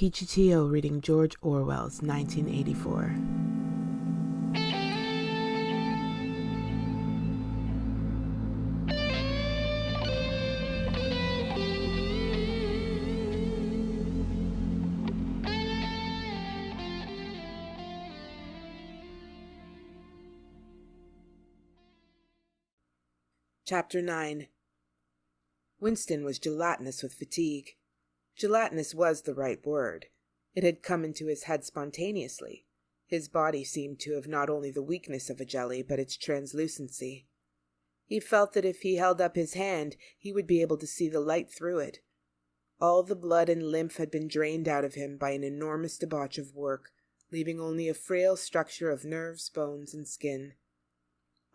Peachy reading George Orwell's 1984. Chapter 9. Winston was gelatinous with fatigue. Gelatinous was the right word. It had come into his head spontaneously. His body seemed to have not only the weakness of a jelly, but its translucency. He felt that if he held up his hand, he would be able to see the light through it. All the blood and lymph had been drained out of him by an enormous debauch of work, leaving only a frail structure of nerves, bones, and skin.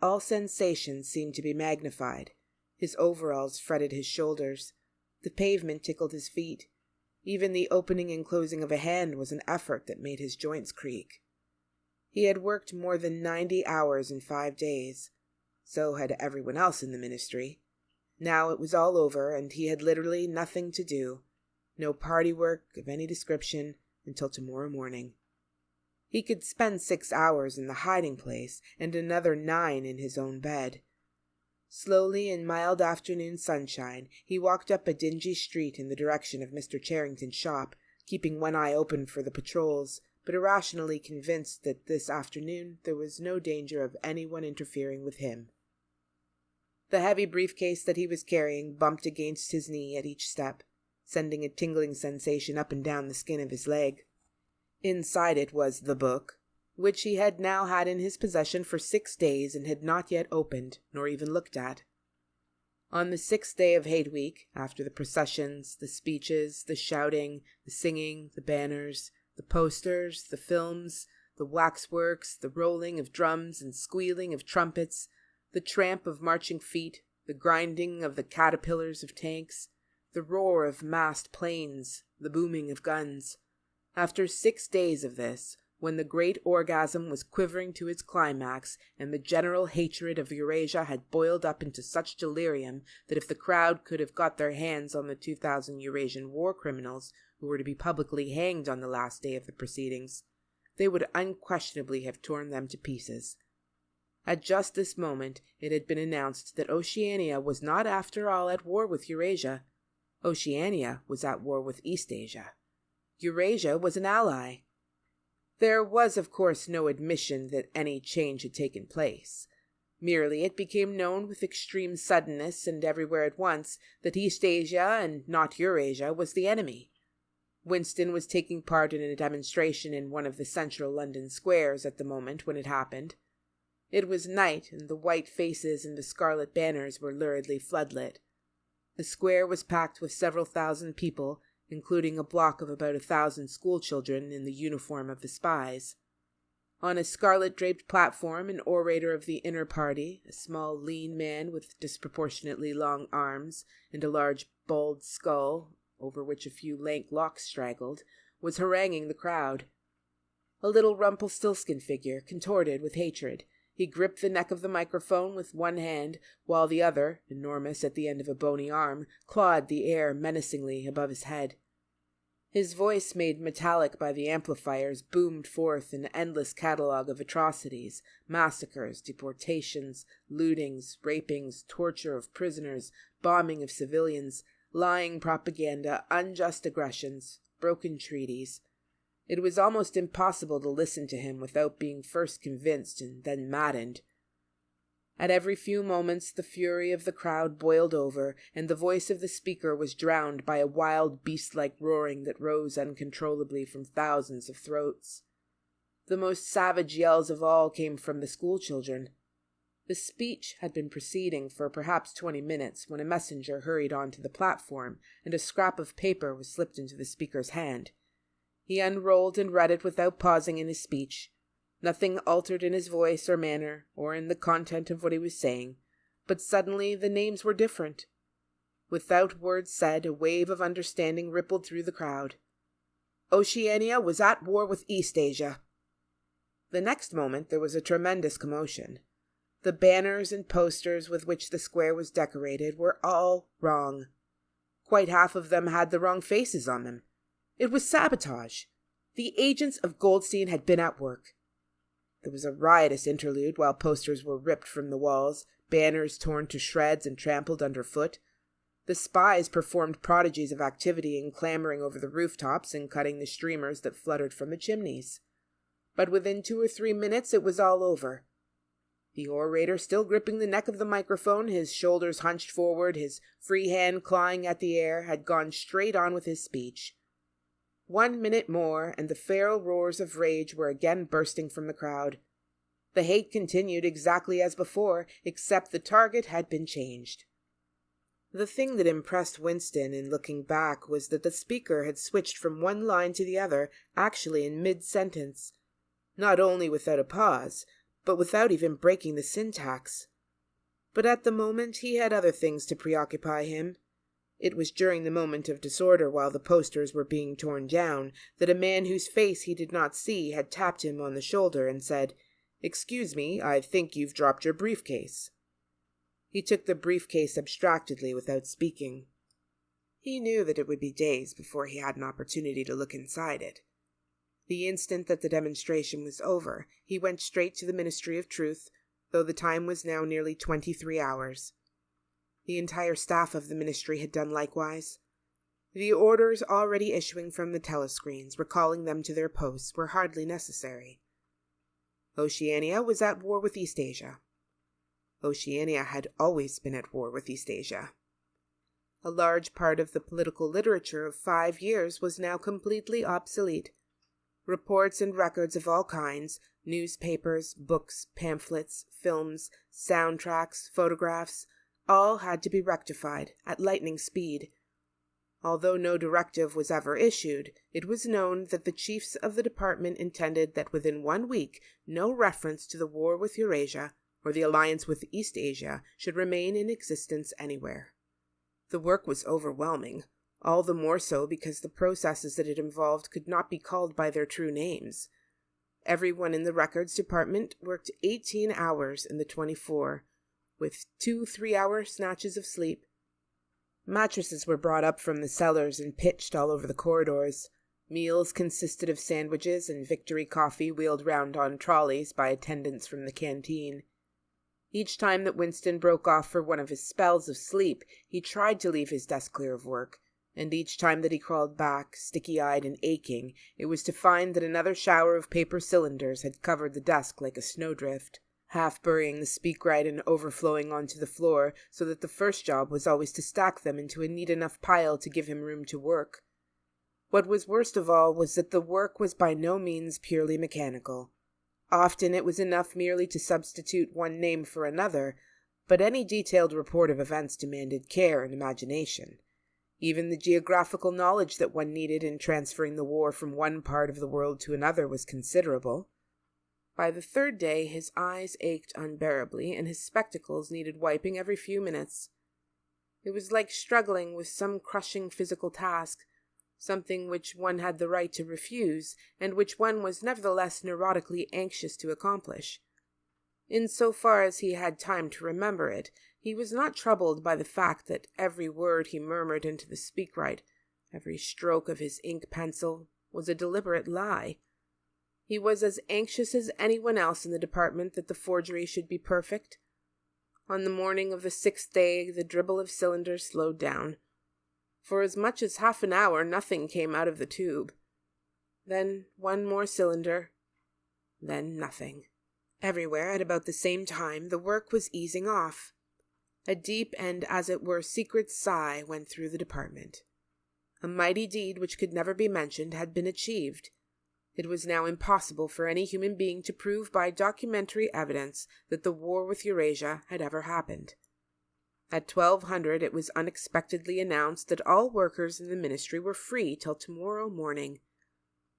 All sensations seemed to be magnified. His overalls fretted his shoulders. The pavement tickled his feet. Even the opening and closing of a hand was an effort that made his joints creak. He had worked more than 90 hours in 5 days. So had everyone else in the ministry. Now it was all over, and he had literally nothing to do. No party work of any description until tomorrow morning. He could spend 6 hours in the hiding place and another 9 in his own bed. Slowly, in mild afternoon sunshine, he walked up a dingy street in the direction of Mr. Charrington's shop, keeping one eye open for the patrols, but irrationally convinced that this afternoon there was no danger of anyone interfering with him. The heavy briefcase that he was carrying bumped against his knee at each step, sending a tingling sensation up and down the skin of his leg. Inside it was the book, which he had now had in his possession for 6 days and had not yet opened, nor even looked at. On the 6th day of Hate Week, after the processions, the speeches, the shouting, the singing, the banners, the posters, the films, the waxworks, the rolling of drums and squealing of trumpets, the tramp of marching feet, the grinding of the caterpillars of tanks, the roar of massed planes, the booming of guns. After 6 days of this, when the great orgasm was quivering to its climax, and the general hatred of Eurasia had boiled up into such delirium that if the crowd could have got their hands on the 2,000 Eurasian war criminals who were to be publicly hanged on the last day of the proceedings, they would unquestionably have torn them to pieces. At just this moment it had been announced that Oceania was not after all at war with Eurasia. Oceania was at war with Eastasia. Eurasia was an ally. There was, of course, no admission that any change had taken place. Merely it became known with extreme suddenness and everywhere at once that Eastasia and not Eurasia was the enemy. Winston was taking part in a demonstration in one of the central London squares at the moment when it happened. It was night, and the white faces and the scarlet banners were luridly floodlit. The square was packed with several thousand people, including a block of about 1,000 schoolchildren in the uniform of the spies. On a scarlet-draped platform, an orator of the inner party, a small, lean man with disproportionately long arms and a large, bald skull, over which a few lank locks straggled, was haranguing the crowd. A little Rumpelstiltskin figure, contorted with hatred, he gripped the neck of the microphone with one hand, while the other, enormous at the end of a bony arm, clawed the air menacingly above his head. His voice, made metallic by the amplifiers, boomed forth an endless catalogue of atrocities, massacres, deportations, lootings, rapings, torture of prisoners, bombing of civilians, lying propaganda, unjust aggressions, broken treaties. It was almost impossible to listen to him without being first convinced and then maddened. At every few moments the fury of the crowd boiled over, and the voice of the speaker was drowned by a wild beast-like roaring that rose uncontrollably from thousands of throats. The most savage yells of all came from the schoolchildren. The speech had been proceeding for perhaps 20 minutes when a messenger hurried onto the platform, and a scrap of paper was slipped into the speaker's hand. He unrolled and read it without pausing in his speech. Nothing altered in his voice or manner, or in the content of what he was saying, but suddenly the names were different. Without words said, a wave of understanding rippled through the crowd. Oceania was at war with Eastasia. The next moment there was a tremendous commotion. The banners and posters with which the square was decorated were all wrong. Quite half of them had the wrong faces on them. It was sabotage. The agents of Goldstein had been at work. There was a riotous interlude while posters were ripped from the walls, banners torn to shreds and trampled underfoot. The spies performed prodigies of activity in clambering over the rooftops and cutting the streamers that fluttered from the chimneys. But within 2 or 3 minutes it was all over. The orator, still gripping the neck of the microphone, his shoulders hunched forward, his free hand clawing at the air, had gone straight on with his speech. 1 minute more, and the feral roars of rage were again bursting from the crowd. The hate continued exactly as before, except the target had been changed. The thing that impressed Winston in looking back was that the speaker had switched from one line to the other, actually in mid-sentence, not only without a pause, but without even breaking the syntax. But at the moment he had other things to preoccupy him. It was during the moment of disorder while the posters were being torn down that a man whose face he did not see had tapped him on the shoulder and said, "Excuse me, I think you've dropped your briefcase." He took the briefcase abstractedly without speaking. He knew that it would be days before he had an opportunity to look inside it. The instant that the demonstration was over, he went straight to the Ministry of Truth, though the time was now nearly 23 hours. The entire staff of the ministry had done likewise. The orders already issuing from the telescreens, recalling them to their posts, were hardly necessary. Oceania was at war with Eastasia. Oceania had always been at war with Eastasia. A large part of the political literature of 5 years was now completely obsolete. Reports and records of all kinds, newspapers, books, pamphlets, films, soundtracks, photographs, all had to be rectified at lightning speed. Although no directive was ever issued, it was known that the chiefs of the department intended that within 1 week no reference to the war with Eurasia or the alliance with Eastasia should remain in existence anywhere. The work was overwhelming, all the more so because the processes that it involved could not be called by their true names. Everyone in the records department worked 18 hours in the 24, with 2 3-hour snatches of sleep. Mattresses were brought up from the cellars and pitched all over the corridors. Meals consisted of sandwiches and Victory coffee wheeled round on trolleys by attendants from the canteen. Each time that Winston broke off for one of his spells of sleep, he tried to leave his desk clear of work, and each time that he crawled back, sticky-eyed and aching, it was to find that another shower of paper cylinders had covered the desk like a snowdrift, half burying the speakwrite and overflowing onto the floor, so that the first job was always to stack them into a neat enough pile to give him room to work. What was worst of all was that the work was by no means purely mechanical. Often it was enough merely to substitute one name for another, but any detailed report of events demanded care and imagination. Even the geographical knowledge that one needed in transferring the war from one part of the world to another was considerable. By the 3rd day his eyes ached unbearably, and his spectacles needed wiping every few minutes. It was like struggling with some crushing physical task, something which one had the right to refuse, and which one was nevertheless neurotically anxious to accomplish. In so far as he had time to remember it, he was not troubled by the fact that every word he murmured into the speakwrite, every stroke of his ink pencil, was a deliberate lie. He was as anxious as anyone else in the department that the forgery should be perfect. On the morning of the 6th day, the dribble of cylinders slowed down. For as much as half an hour, nothing came out of the tube. Then 1 more cylinder. Then nothing. Everywhere, at about the same time, the work was easing off. A deep and, as it were, secret sigh went through the department. A mighty deed which could never be mentioned had been achieved. It was now impossible for any human being to prove by documentary evidence that the war with Eurasia had ever happened. At 1200 it was unexpectedly announced that all workers in the ministry were free till tomorrow morning.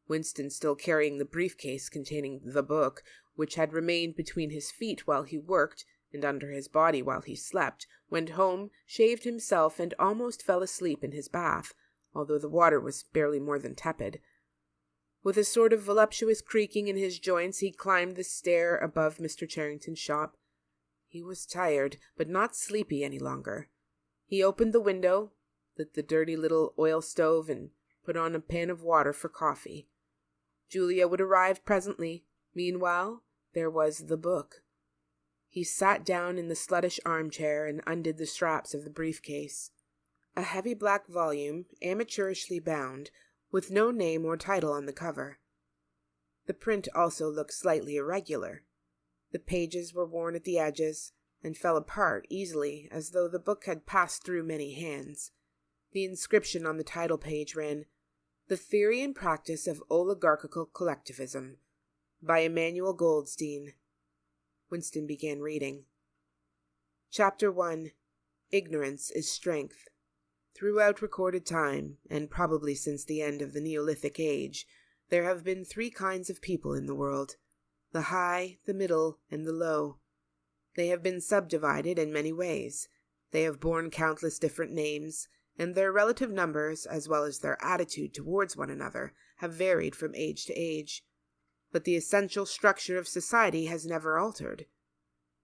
Winston, still carrying the briefcase containing the book, which had remained between his feet while he worked and under his body while he slept, went home, shaved himself, and almost fell asleep in his bath, although the water was barely more than tepid. With a sort of voluptuous creaking in his joints, he climbed the stair above Mr. Charrington's shop. He was tired, but not sleepy any longer. He opened the window, lit the dirty little oil stove, and put on a pan of water for coffee. Julia would arrive presently. Meanwhile, there was the book. He sat down in the sluttish armchair and undid the straps of the briefcase. A heavy black volume, amateurishly bound, with no name or title on the cover. The print also looked slightly irregular. The pages were worn at the edges and fell apart easily, as though the book had passed through many hands. The inscription on the title page ran, "The Theory and Practice of Oligarchical Collectivism," by Emmanuel Goldstein. Winston began reading. Chapter 1. Ignorance is Strength. Throughout recorded time, and probably since the end of the Neolithic Age, there have been 3 kinds of people in the world: the high, the middle, and the low. They have been subdivided in many ways. They have borne countless different names, and their relative numbers, as well as their attitude towards one another, have varied from age to age. But the essential structure of society has never altered.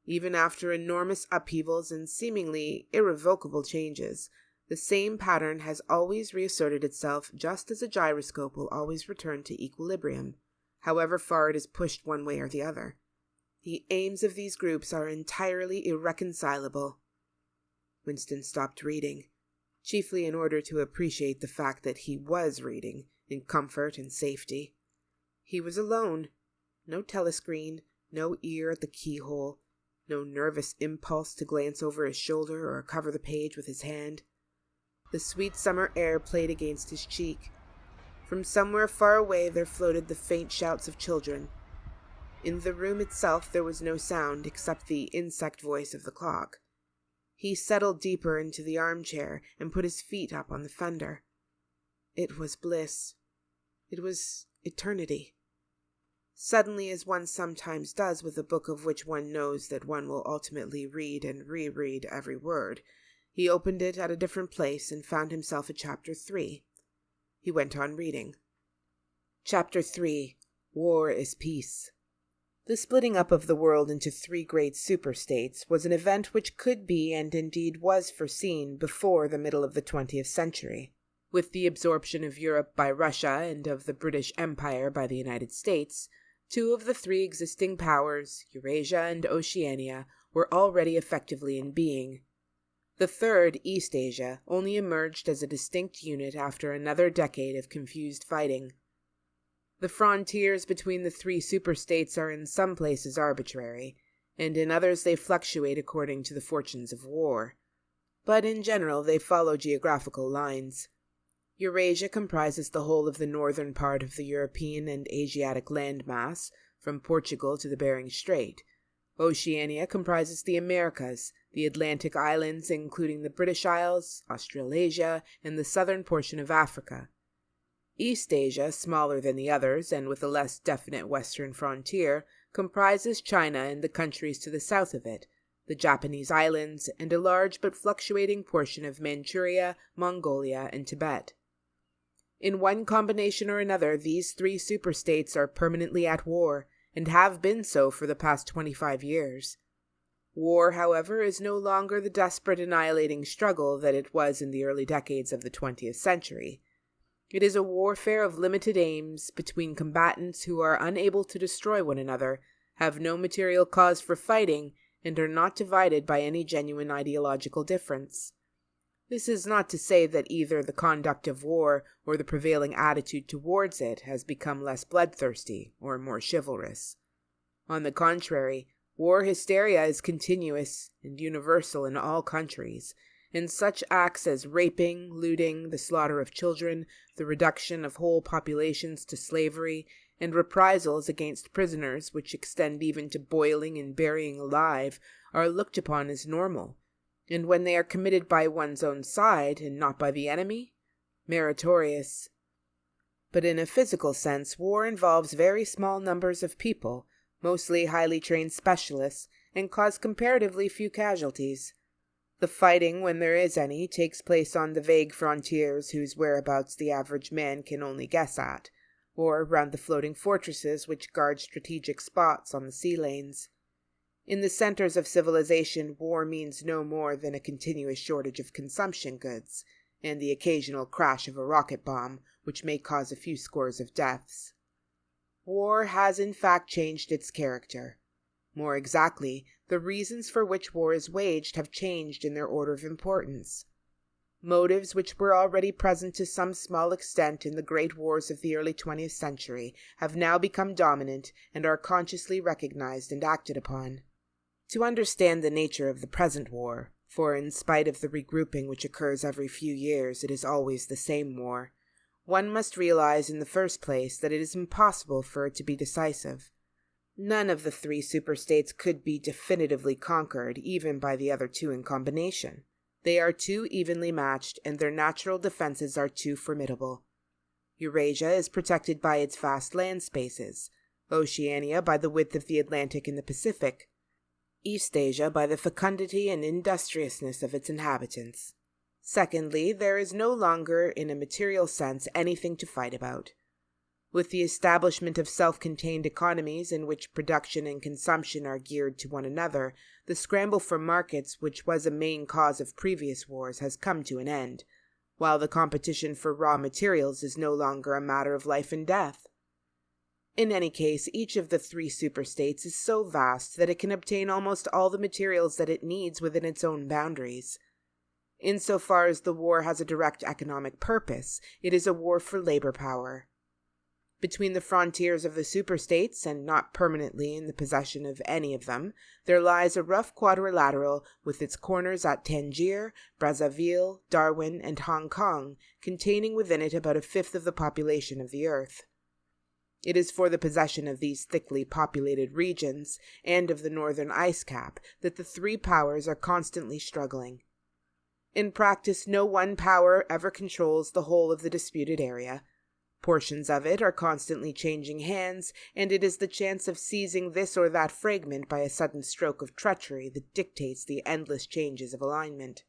Even after enormous upheavals and seemingly irrevocable changes, the same pattern has always reasserted itself, just as a gyroscope will always return to equilibrium, however far it is pushed one way or the other. The aims of these groups are entirely irreconcilable. Winston stopped reading, chiefly in order to appreciate the fact that he was reading, in comfort and safety. He was alone. No telescreen, no ear at the keyhole, no nervous impulse to glance over his shoulder or cover the page with his hand. The sweet summer air played against his cheek. From somewhere far away there floated the faint shouts of children. In the room itself there was no sound except the insect voice of the clock. He settled deeper into the armchair and put his feet up on the fender. It was bliss. It was eternity. Suddenly, as one sometimes does with a book of which one knows that one will ultimately read and reread every word, he opened it at a different place and found himself at Chapter 3. He went on reading. Chapter 3. War is Peace. The splitting up of the world into 3 great superstates was an event which could be, and indeed was, foreseen before the middle of the 20th century. With the absorption of Europe by Russia and of the British Empire by the United States, 2 of the 3 existing powers, Eurasia and Oceania, were already effectively in being. The third, East Asia, only emerged as a distinct unit after another decade of confused fighting. The frontiers between the 3 superstates are in some places arbitrary, and in others they fluctuate according to the fortunes of war. But in general they follow geographical lines. Eurasia comprises the whole of the northern part of the European and Asiatic landmass, from Portugal to the Bering Strait. Oceania comprises the Americas, the Atlantic Islands, including the British Isles, Australasia, and the southern portion of Africa. East Asia, smaller than the others, and with a less definite western frontier, comprises China and the countries to the south of it, the Japanese islands, and a large but fluctuating portion of Manchuria, Mongolia, and Tibet. In one combination or another, these 3 superstates are permanently at war, and have been so for the past 25 years. War, however, is no longer the desperate annihilating struggle that it was in the early decades of the 20th century. It is a warfare of limited aims between combatants who are unable to destroy one another, have no material cause for fighting, and are not divided by any genuine ideological difference. This is not to say that either the conduct of war or the prevailing attitude towards it has become less bloodthirsty or more chivalrous. On the contrary, war hysteria is continuous and universal in all countries, and such acts as raping, looting, the slaughter of children, the reduction of whole populations to slavery, and reprisals against prisoners which extend even to boiling and burying alive, are looked upon as normal, and when they are committed by one's own side and not by the enemy, meritorious. But in a physical sense, war involves very small numbers of people, mostly highly trained specialists, and cause comparatively few casualties. The fighting, when there is any, takes place on the vague frontiers whose whereabouts the average man can only guess at, or round the floating fortresses which guard strategic spots on the sea lanes. In the centers of civilization, war means no more than a continuous shortage of consumption goods, and the occasional crash of a rocket bomb, which may cause a few scores of deaths. War has in fact changed its character. More exactly, the reasons for which war is waged have changed in their order of importance. Motives which were already present to some small extent in the great wars of the early 20th century have now become dominant and are consciously recognized and acted upon. To understand the nature of the present war, for in spite of the regrouping which occurs every few years, it is always the same war, one must realize in the first place that it is impossible for it to be decisive. None of the three superstates could be definitively conquered, even by the other two in combination. They are too evenly matched, and their natural defenses are too formidable. Eurasia is protected by its vast land spaces, Oceania by the width of the Atlantic and the Pacific, Eastasia by the fecundity and industriousness of its inhabitants. Secondly, there is no longer, in a material sense, anything to fight about. With the establishment of self-contained economies in which production and consumption are geared to one another, the scramble for markets, which was a main cause of previous wars, has come to an end, while the competition for raw materials is no longer a matter of life and death. In any case, each of the three superstates is so vast that it can obtain almost all the materials that it needs within its own boundaries. Insofar as the war has a direct economic purpose, it is a war for labor power. Between the frontiers of the superstates, and not permanently in the possession of any of them, there lies a rough quadrilateral with its corners at Tangier, Brazzaville, Darwin, and Hong Kong, containing within it about a fifth of the population of the earth. It is for the possession of these thickly populated regions, and of the northern ice cap, that the three powers are constantly struggling. In practice, no one power ever controls the whole of the disputed area. Portions of it are constantly changing hands, and it is the chance of seizing this or that fragment by a sudden stroke of treachery that dictates the endless changes of alignment.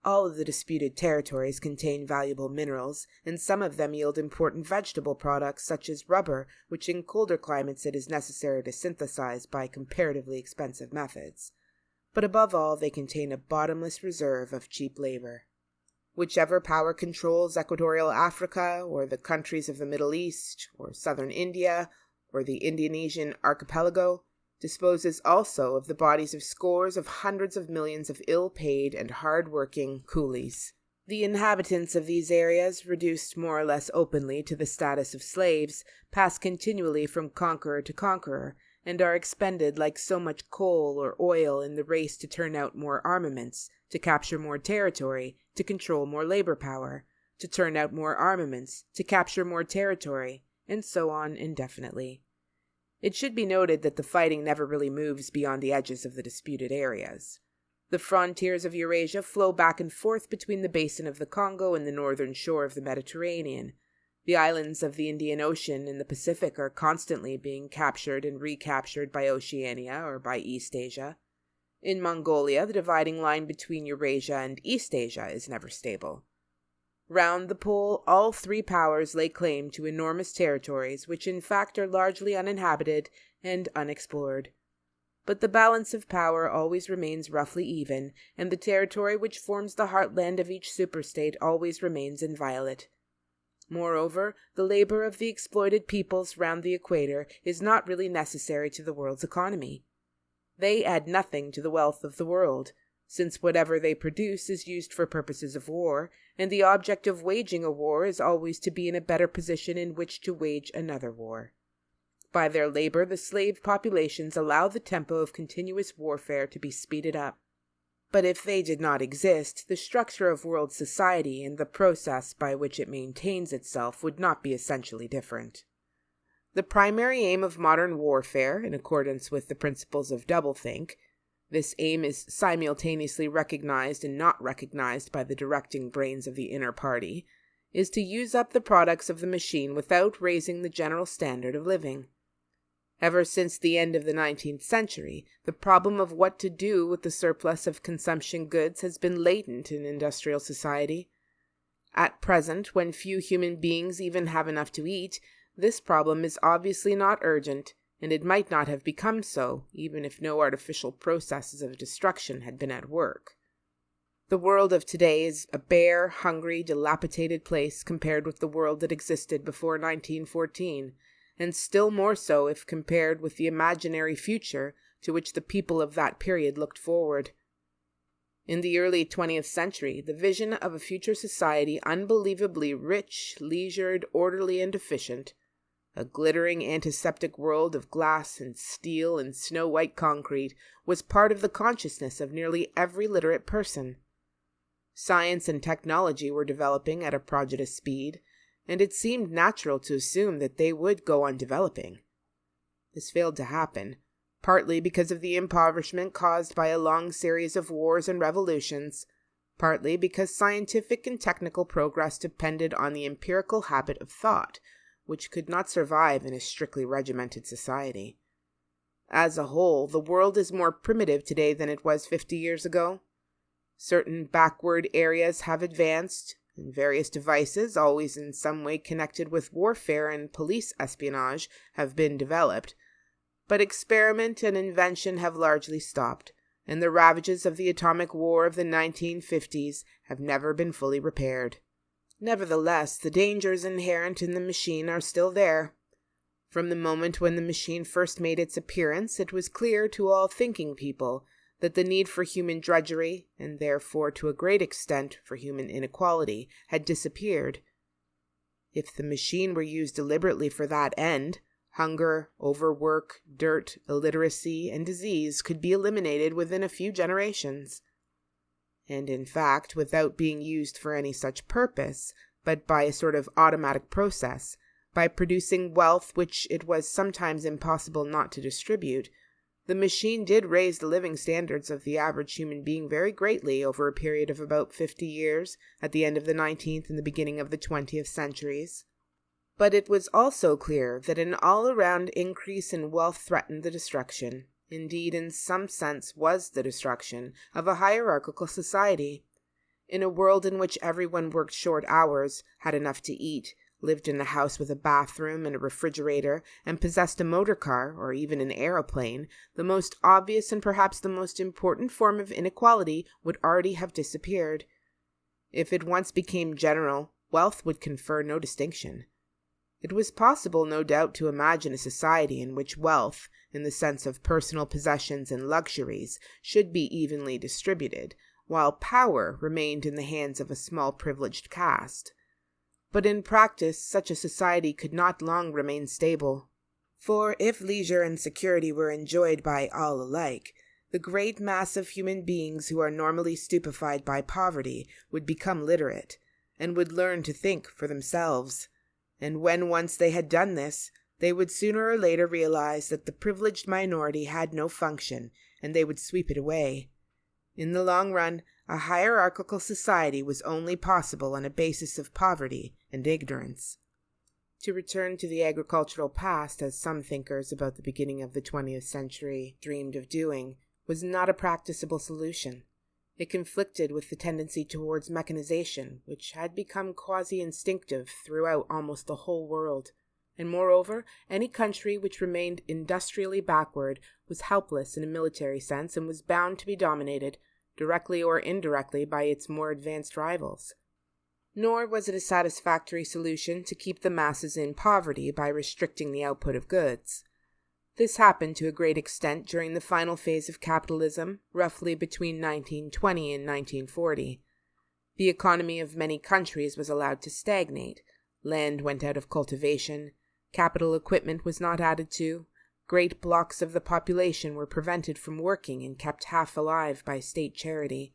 All of the disputed territories contain valuable minerals, and some of them yield important vegetable products such as rubber, which in colder climates it is necessary to synthesize by comparatively expensive methods. But above all, they contain a bottomless reserve of cheap labor. Whichever power controls equatorial Africa, or the countries of the Middle East, or southern India, or the Indonesian archipelago, disposes also of the bodies of scores of hundreds of millions of ill-paid and hard-working coolies. The inhabitants of these areas, reduced more or less openly to the status of slaves, pass continually from conqueror to conqueror, and are expended like so much coal or oil in the race to turn out more armaments, to capture more territory, to control more labor power, to turn out more armaments, to capture more territory, and so on indefinitely. It should be noted that the fighting never really moves beyond the edges of the disputed areas. The frontiers of Eurasia flow back and forth between the basin of the Congo and the northern shore of the Mediterranean. The islands of the Indian Ocean and the Pacific are constantly being captured and recaptured by Oceania or by Eastasia. In Mongolia, the dividing line between Eurasia and Eastasia is never stable. Round the pole, all three powers lay claim to enormous territories, which in fact are largely uninhabited and unexplored. But the balance of power always remains roughly even, and the territory which forms the heartland of each superstate always remains inviolate. Moreover, the labor of the exploited peoples round the equator is not really necessary to the world's economy. They add nothing to the wealth of the world, since whatever they produce is used for purposes of war, and the object of waging a war is always to be in a better position in which to wage another war. By their labor, the slave populations allow the tempo of continuous warfare to be speeded up. But if they did not exist, the structure of world society and the process by which it maintains itself would not be essentially different. The primary aim of modern warfare, in accordance with the principles of doublethink, this aim is simultaneously recognized and not recognized by the directing brains of the inner party, is to use up the products of the machine without raising the general standard of living. Ever since the end of the 19th century, the problem of what to do with the surplus of consumption goods has been latent in industrial society. At present, when few human beings even have enough to eat, this problem is obviously not urgent, and it might not have become so, even if no artificial processes of destruction had been at work. The world of today is a bare, hungry, dilapidated place compared with the world that existed before 1914, and still more so if compared with the imaginary future to which the people of that period looked forward. In the early 20th century, the vision of a future society unbelievably rich, leisured, orderly, and efficient, a glittering antiseptic world of glass and steel and snow-white concrete, was part of the consciousness of nearly every literate person. Science and technology were developing at a prodigious speed, and it seemed natural to assume that they would go on developing. This failed to happen, partly because of the impoverishment caused by a long series of wars and revolutions, partly because scientific and technical progress depended on the empirical habit of thought, which could not survive in a strictly regimented society. As a whole, the world is more primitive today than it was 50 years ago. Certain backward areas have advanced, and various devices, always in some way connected with warfare and police espionage, have been developed. But experiment and invention have largely stopped, and the ravages of the atomic war of the 1950s have never been fully repaired. Nevertheless, the dangers inherent in the machine are still there. From the moment when the machine first made its appearance, it was clear to all thinking people that the need for human drudgery, and therefore to a great extent for human inequality, had disappeared. If the machine were used deliberately for that end, hunger, overwork, dirt, illiteracy, and disease could be eliminated within a few generations. And in fact, without being used for any such purpose, but by a sort of automatic process, by producing wealth which it was sometimes impossible not to distribute, the machine did raise the living standards of the average human being very greatly over a period of about 50 years, at the end of the 19th and the beginning of the 20th centuries. But it was also clear that an all-around increase in wealth threatened the destruction, indeed in some sense was the destruction, of a hierarchical society. In a world in which everyone worked short hours, had enough to eat, lived in a house with a bathroom and a refrigerator, and possessed a motor car, or even an aeroplane, the most obvious and perhaps the most important form of inequality would already have disappeared. If it once became general, wealth would confer no distinction. It was possible, no doubt, to imagine a society in which wealth, in the sense of personal possessions and luxuries, should be evenly distributed, while power remained in the hands of a small privileged caste. But in practice, such a society could not long remain stable. For if leisure and security were enjoyed by all alike, the great mass of human beings who are normally stupefied by poverty would become literate, and would learn to think for themselves. And when once they had done this, they would sooner or later realize that the privileged minority had no function, and they would sweep it away. In the long run, a hierarchical society was only possible on a basis of poverty and ignorance. To return to the agricultural past, as some thinkers about the beginning of the 20th century dreamed of doing, was not a practicable solution. It conflicted with the tendency towards mechanization, which had become quasi-instinctive throughout almost the whole world. And moreover, any country which remained industrially backward was helpless in a military sense and was bound to be dominated, directly or indirectly, by its more advanced rivals. Nor was it a satisfactory solution to keep the masses in poverty by restricting the output of goods. This happened to a great extent during the final phase of capitalism, roughly between 1920 and 1940. The economy of many countries was allowed to stagnate. Land went out of cultivation. Capital equipment was not added to. Great blocks of the population were prevented from working and kept half alive by state charity.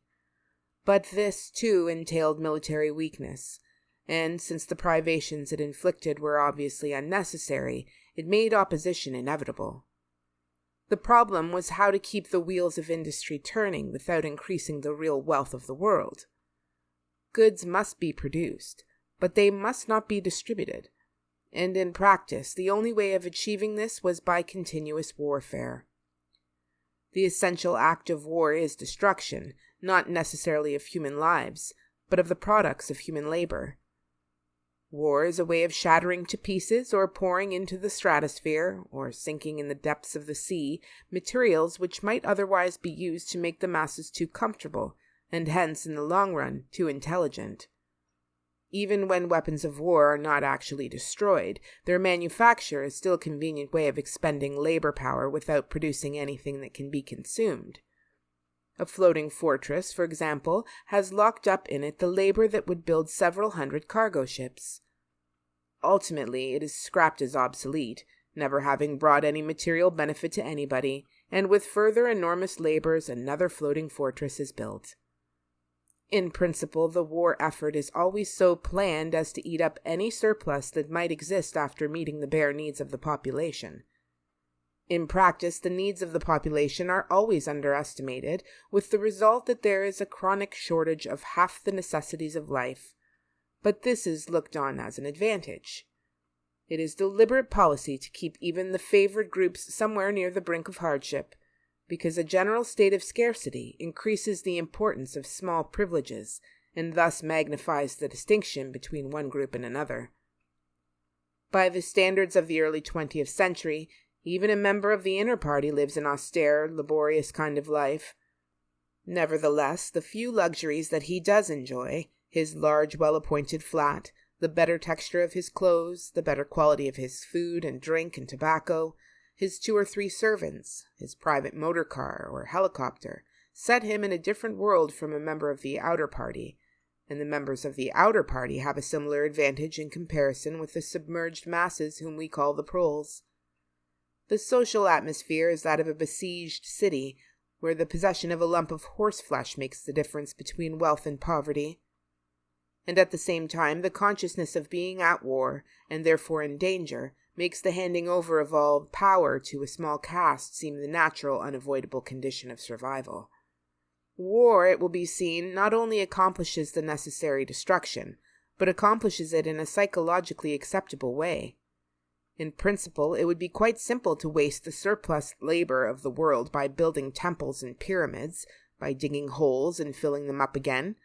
But this, too, entailed military weakness, and since the privations it inflicted were obviously unnecessary, it made opposition inevitable. The problem was how to keep the wheels of industry turning without increasing the real wealth of the world. Goods must be produced, but they must not be distributed, and in practice the only way of achieving this was by continuous warfare. The essential act of war is destruction, not necessarily of human lives, but of the products of human labor. War is a way of shattering to pieces or pouring into the stratosphere, or sinking in the depths of the sea, materials which might otherwise be used to make the masses too comfortable, and hence, in the long run, too intelligent. Even when weapons of war are not actually destroyed, their manufacture is still a convenient way of expending labor power without producing anything that can be consumed. A floating fortress, for example, has locked up in it the labor that would build several hundred cargo ships. Ultimately, it is scrapped as obsolete, never having brought any material benefit to anybody, and with further enormous labors another floating fortress is built. In principle, the war effort is always so planned as to eat up any surplus that might exist after meeting the bare needs of the population. In practice, the needs of the population are always underestimated, with the result that there is a chronic shortage of half the necessities of life. But this is looked on as an advantage. It is deliberate policy to keep even the favored groups somewhere near the brink of hardship, because a general state of scarcity increases the importance of small privileges and thus magnifies the distinction between one group and another. By the standards of the early 20th century, even a member of the inner party lives an austere, laborious kind of life. Nevertheless, the few luxuries that he does enjoy, his large, well-appointed flat, the better texture of his clothes, the better quality of his food and drink and tobacco, his 2 or 3 servants, his private motor car or helicopter, set him in a different world from a member of the outer party, and the members of the outer party have a similar advantage in comparison with the submerged masses whom we call the proles. The social atmosphere is that of a besieged city, where the possession of a lump of horseflesh makes the difference between wealth and poverty. And at the same time, the consciousness of being at war, and therefore in danger, makes the handing over of all power to a small caste seem the natural, unavoidable condition of survival. War, it will be seen, not only accomplishes the necessary destruction, but accomplishes it in a psychologically acceptable way. In principle, it would be quite simple to waste the surplus labor of the world by building temples and pyramids, by digging holes and filling them up again,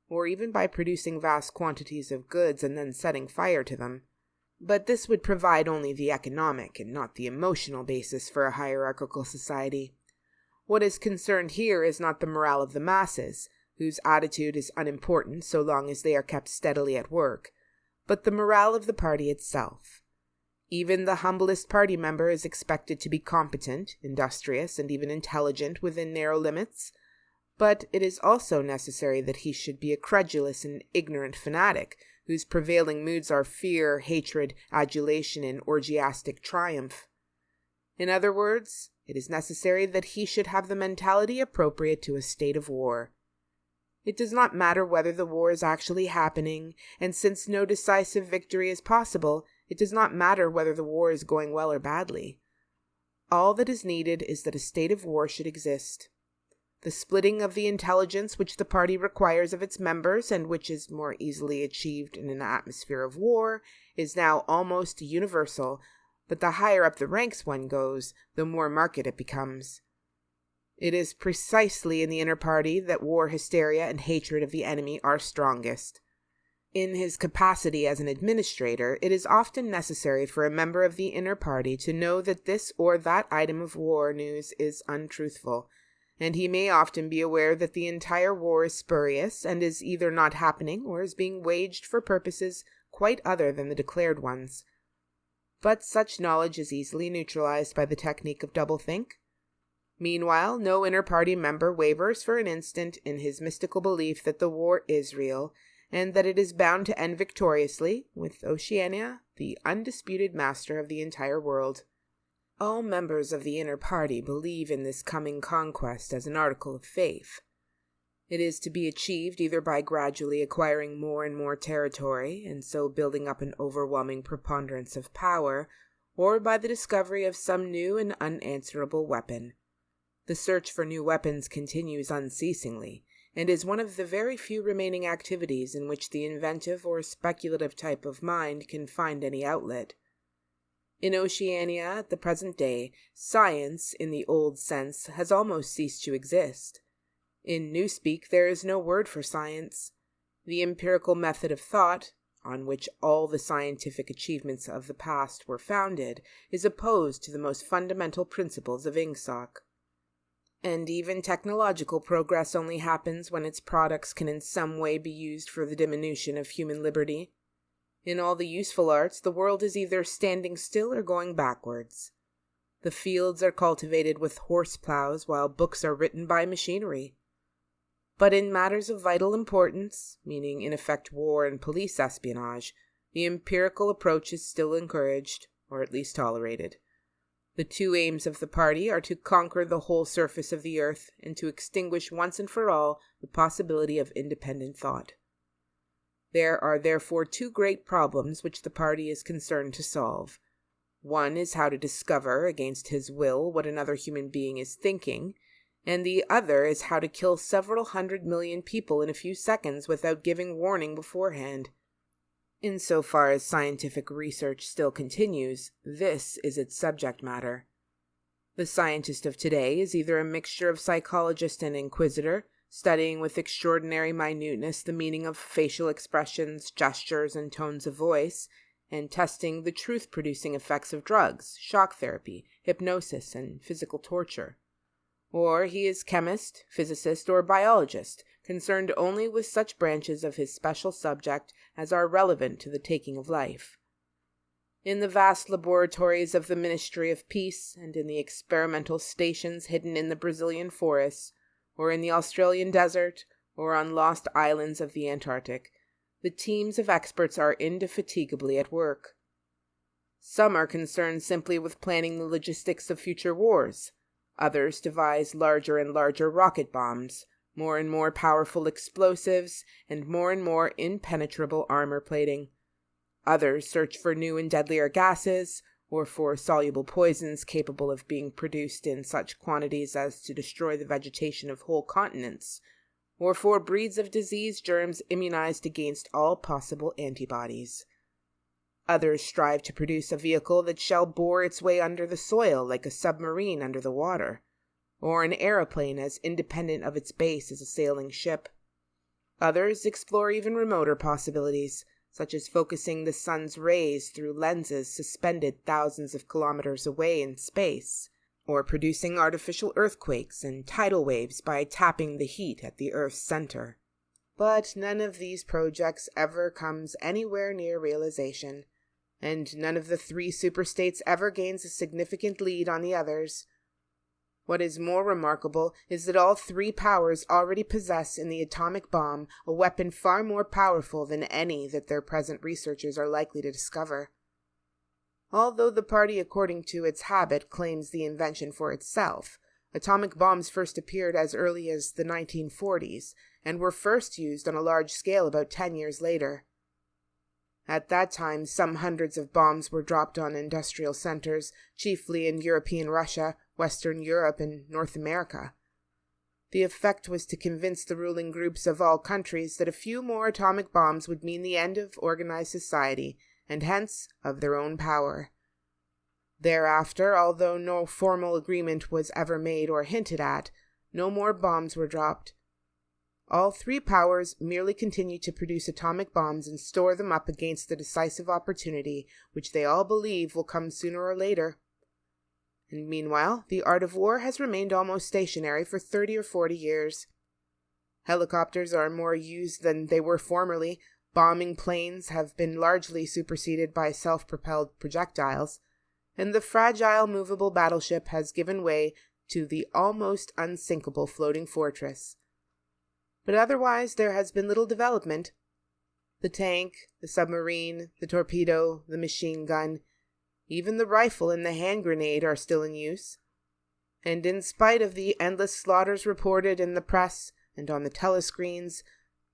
or even by producing vast quantities of goods and then setting fire to them. But this would provide only the economic and not the emotional basis for a hierarchical society. What is concerned here is not the morale of the masses, whose attitude is unimportant so long as they are kept steadily at work, but the morale of the party itself. Even the humblest party member is expected to be competent, industrious, and even intelligent within narrow limits, but it is also necessary that he should be a credulous and ignorant fanatic, whose prevailing moods are fear, hatred, adulation, and orgiastic triumph. In other words, it is necessary that he should have the mentality appropriate to a state of war. It does not matter whether the war is actually happening, and since no decisive victory is possible, it does not matter whether the war is going well or badly. All that is needed is that a state of war should exist. The splitting of the intelligence which the party requires of its members, and which is more easily achieved in an atmosphere of war, is now almost universal, but the higher up the ranks one goes, the more marked it becomes. It is precisely in the inner party that war hysteria and hatred of the enemy are strongest. In his capacity as an administrator, it is often necessary for a member of the inner party to know that this or that item of war news is untruthful, and he may often be aware that the entire war is spurious and is either not happening or is being waged for purposes quite other than the declared ones. But such knowledge is easily neutralized by the technique of doublethink. Meanwhile, no inner party member wavers for an instant in his mystical belief that the war is real, and that it is bound to end victoriously, with Oceania, the undisputed master of the entire world. All members of the inner party believe in this coming conquest as an article of faith. It is to be achieved either by gradually acquiring more and more territory, and so building up an overwhelming preponderance of power, or by the discovery of some new and unanswerable weapon. The search for new weapons continues unceasingly, and is one of the very few remaining activities in which the inventive or speculative type of mind can find any outlet. In Oceania, at the present day, science, in the old sense, has almost ceased to exist. In Newspeak there is no word for science. The empirical method of thought, on which all the scientific achievements of the past were founded, is opposed to the most fundamental principles of Ingsoc. And even technological progress only happens when its products can in some way be used for the diminution of human liberty. In all the useful arts, the world is either standing still or going backwards. The fields are cultivated with horse plows, while books are written by machinery. But in matters of vital importance, meaning in effect war and police espionage, the empirical approach is still encouraged, or at least tolerated. The two aims of the party are to conquer the whole surface of the earth and to extinguish once and for all the possibility of independent thought. There are therefore two great problems which the party is concerned to solve. One is how to discover, against his will, what another human being is thinking, and the other is how to kill several 100 million people in a few seconds without giving warning beforehand. Insofar as scientific research still continues, this is its subject matter. The scientist of today is either a mixture of psychologist and inquisitor, studying with extraordinary minuteness the meaning of facial expressions, gestures, and tones of voice, and testing the truth-producing effects of drugs, shock therapy, hypnosis, and physical torture. Or he is chemist, physicist, or biologist, concerned only with such branches of his special subject as are relevant to the taking of life. In the vast laboratories of the Ministry of Peace, and in the experimental stations hidden in the Brazilian forests, or in the Australian desert, or on lost islands of the Antarctic, the teams of experts are indefatigably at work. Some are concerned simply with planning the logistics of future wars. Others devise larger and larger rocket bombs, more and more powerful explosives, and more impenetrable armor plating. Others search for new and deadlier gases, or for soluble poisons capable of being produced in such quantities as to destroy the vegetation of whole continents, or for breeds of disease germs immunized against all possible antibodies. Others strive to produce a vehicle that shall bore its way under the soil like a submarine under the water, or an aeroplane as independent of its base as a sailing ship. Others explore even remoter possibilities, such as focusing the sun's rays through lenses suspended thousands of kilometers away in space, or producing artificial earthquakes and tidal waves by tapping the heat at the Earth's center. But none of these projects ever comes anywhere near realization, and none of the three superstates ever gains a significant lead on the others. What is more remarkable is that all three powers already possess in the atomic bomb a weapon far more powerful than any that their present researchers are likely to discover. Although the party, according to its habit, claims the invention for itself, atomic bombs first appeared as early as the 1940s, and were first used on a large scale about 10 years later. At that time, some hundreds of bombs were dropped on industrial centers, chiefly in European Russia, Western Europe, and North America. The effect was to convince the ruling groups of all countries that a few more atomic bombs would mean the end of organized society, and hence of their own power. Thereafter, although no formal agreement was ever made or hinted at, no more bombs were dropped. All three powers merely continue to produce atomic bombs and store them up against the decisive opportunity which they all believe will come sooner or later. And meanwhile, the art of war has remained almost stationary for 30 or 40 years. Helicopters are more used than they were formerly. Bombing planes have been largely superseded by self-propelled projectiles, and the fragile movable battleship has given way to the almost unsinkable floating fortress. But otherwise there has been little development. The tank, the submarine, the torpedo, the machine gun, even the rifle and the hand grenade are still in use. And in spite of the endless slaughters reported in the press and on the telescreens,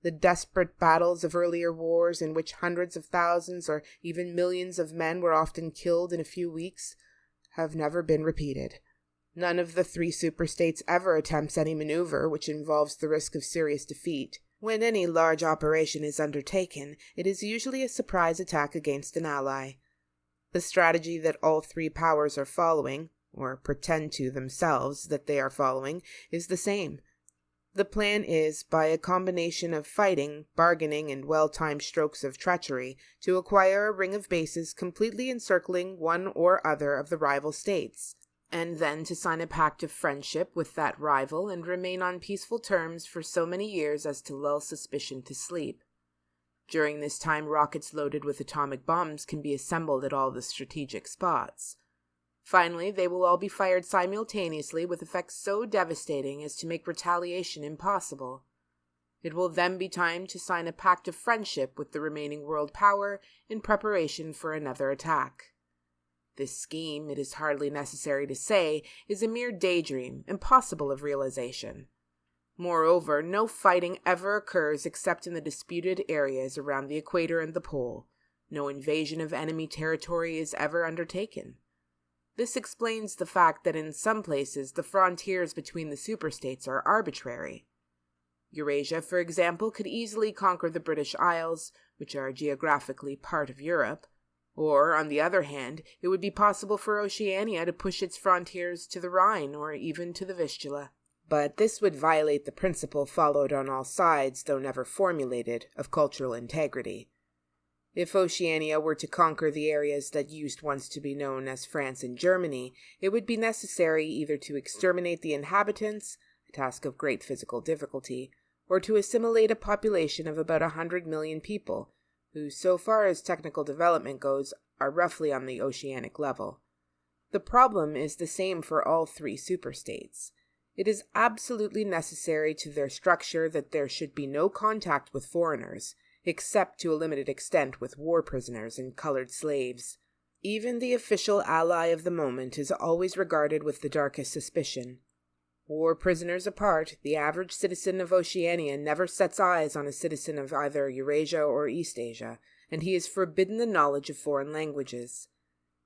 the desperate battles of earlier wars in which hundreds of thousands or even millions of men were often killed in a few weeks have never been repeated. None of the three superstates ever attempts any maneuver which involves the risk of serious defeat. When any large operation is undertaken, it is usually a surprise attack against an ally. The strategy that all three powers are following, or pretend to themselves that they are following, is the same. The plan is, by a combination of fighting, bargaining, and well-timed strokes of treachery, to acquire a ring of bases completely encircling one or other of the rival states, and then to sign a pact of friendship with that rival and remain on peaceful terms for so many years as to lull suspicion to sleep. During this time, rockets loaded with atomic bombs can be assembled at all the strategic spots. Finally, they will all be fired simultaneously with effects so devastating as to make retaliation impossible. It will then be time to sign a pact of friendship with the remaining world power in preparation for another attack. This scheme, it is hardly necessary to say, is a mere daydream, impossible of realization. Moreover, no fighting ever occurs except in the disputed areas around the equator and the pole. No invasion of enemy territory is ever undertaken. This explains the fact that in some places the frontiers between the superstates are arbitrary. Eurasia, for example, could easily conquer the British Isles, which are geographically part of Europe, or, on the other hand, it would be possible for Oceania to push its frontiers to the Rhine or even to the Vistula. But this would violate the principle followed on all sides, though never formulated, of cultural integrity. If Oceania were to conquer the areas that used once to be known as France and Germany, it would be necessary either to exterminate the inhabitants, a task of great physical difficulty, or to assimilate a population of about 100 million people, who, so far as technical development goes, are roughly on the oceanic level. The problem is the same for all three superstates. It is absolutely necessary to their structure that there should be no contact with foreigners, except to a limited extent with war prisoners and colored slaves. Even the official ally of the moment is always regarded with the darkest suspicion. War prisoners apart, the average citizen of Oceania never sets eyes on a citizen of either Eurasia or Eastasia, and he is forbidden the knowledge of foreign languages.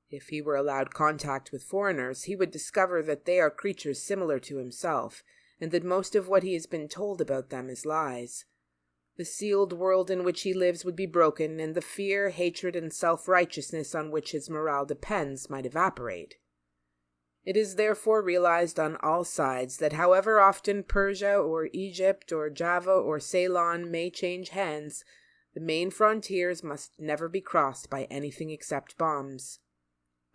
If he were allowed contact with foreigners, he would discover that they are creatures similar to himself, and that most of what he has been told about them is lies. The sealed world in which he lives would be broken, and the fear, hatred, and self-righteousness on which his morale depends might evaporate. It is therefore realized on all sides that however often Persia or Egypt or Java or Ceylon may change hands, the main frontiers must never be crossed by anything except bombs.